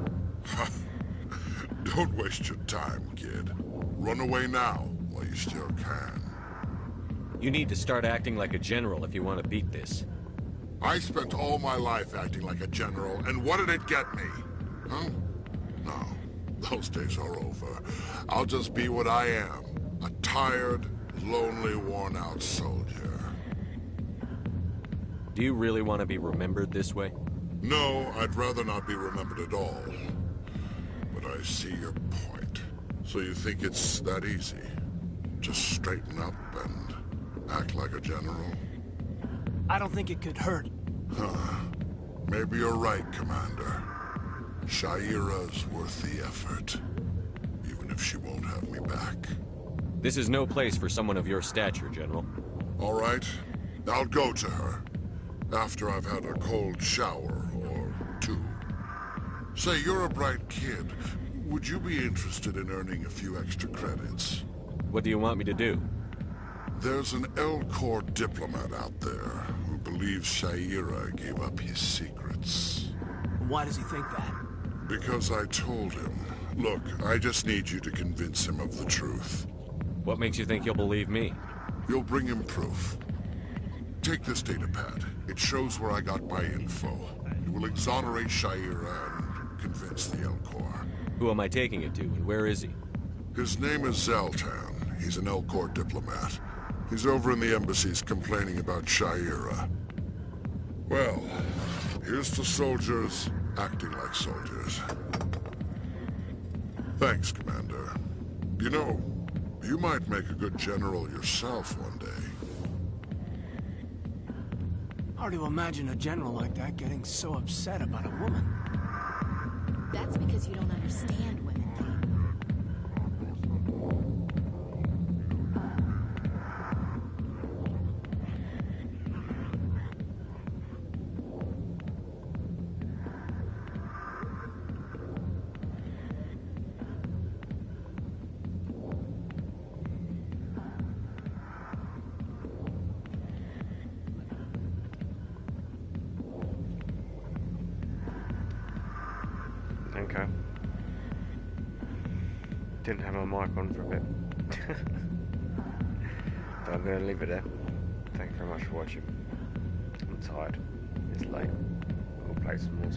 Don't waste your time, kid. Run away now, while you still can. You need to start acting like a general if you want to beat this. I spent all my life acting like a general, and what did it get me? Huh? No, those days are over. I'll just be what I am. A tired, lonely, worn-out soldier. Do you really want to be remembered this way? No, I'd rather not be remembered at all. But I see your point. So you think it's that easy? Just straighten up and act like a general? I don't think it could hurt. Huh. Maybe you're right, Commander. Sha'ira's worth the effort. Even if she won't have me back. This is no place for someone of your stature, General. All right. I'll go to her. After I've had a cold shower, or two. Say, you're a bright kid. Would you be interested in earning a few extra credits? What do you want me to do? There's an Elcor diplomat out there who believes Sha'ira gave up his secrets. Why does he think that? Because I told him. Look, I just need you to convince him of the truth. What makes you think he'll believe me? You'll bring him proof. Take this datapad. It shows where I got my info. It will exonerate Sha'ira and convince the Elcor. Who am I taking it to, and where is he? His name is Zaltan. He's an Elcor diplomat. He's over in the embassies complaining about Sha'ira. Well, here's to soldiers acting like soldiers. Thanks, Commander. You know, you might make a good general yourself one day. Hard to imagine a general like that getting so upset about a woman. That's because you don't understand women. Okay. Didn't have my mic on for a bit. So I'm going to leave it there. Thank you very much for watching. I'm tired. It's late. We'll play some more.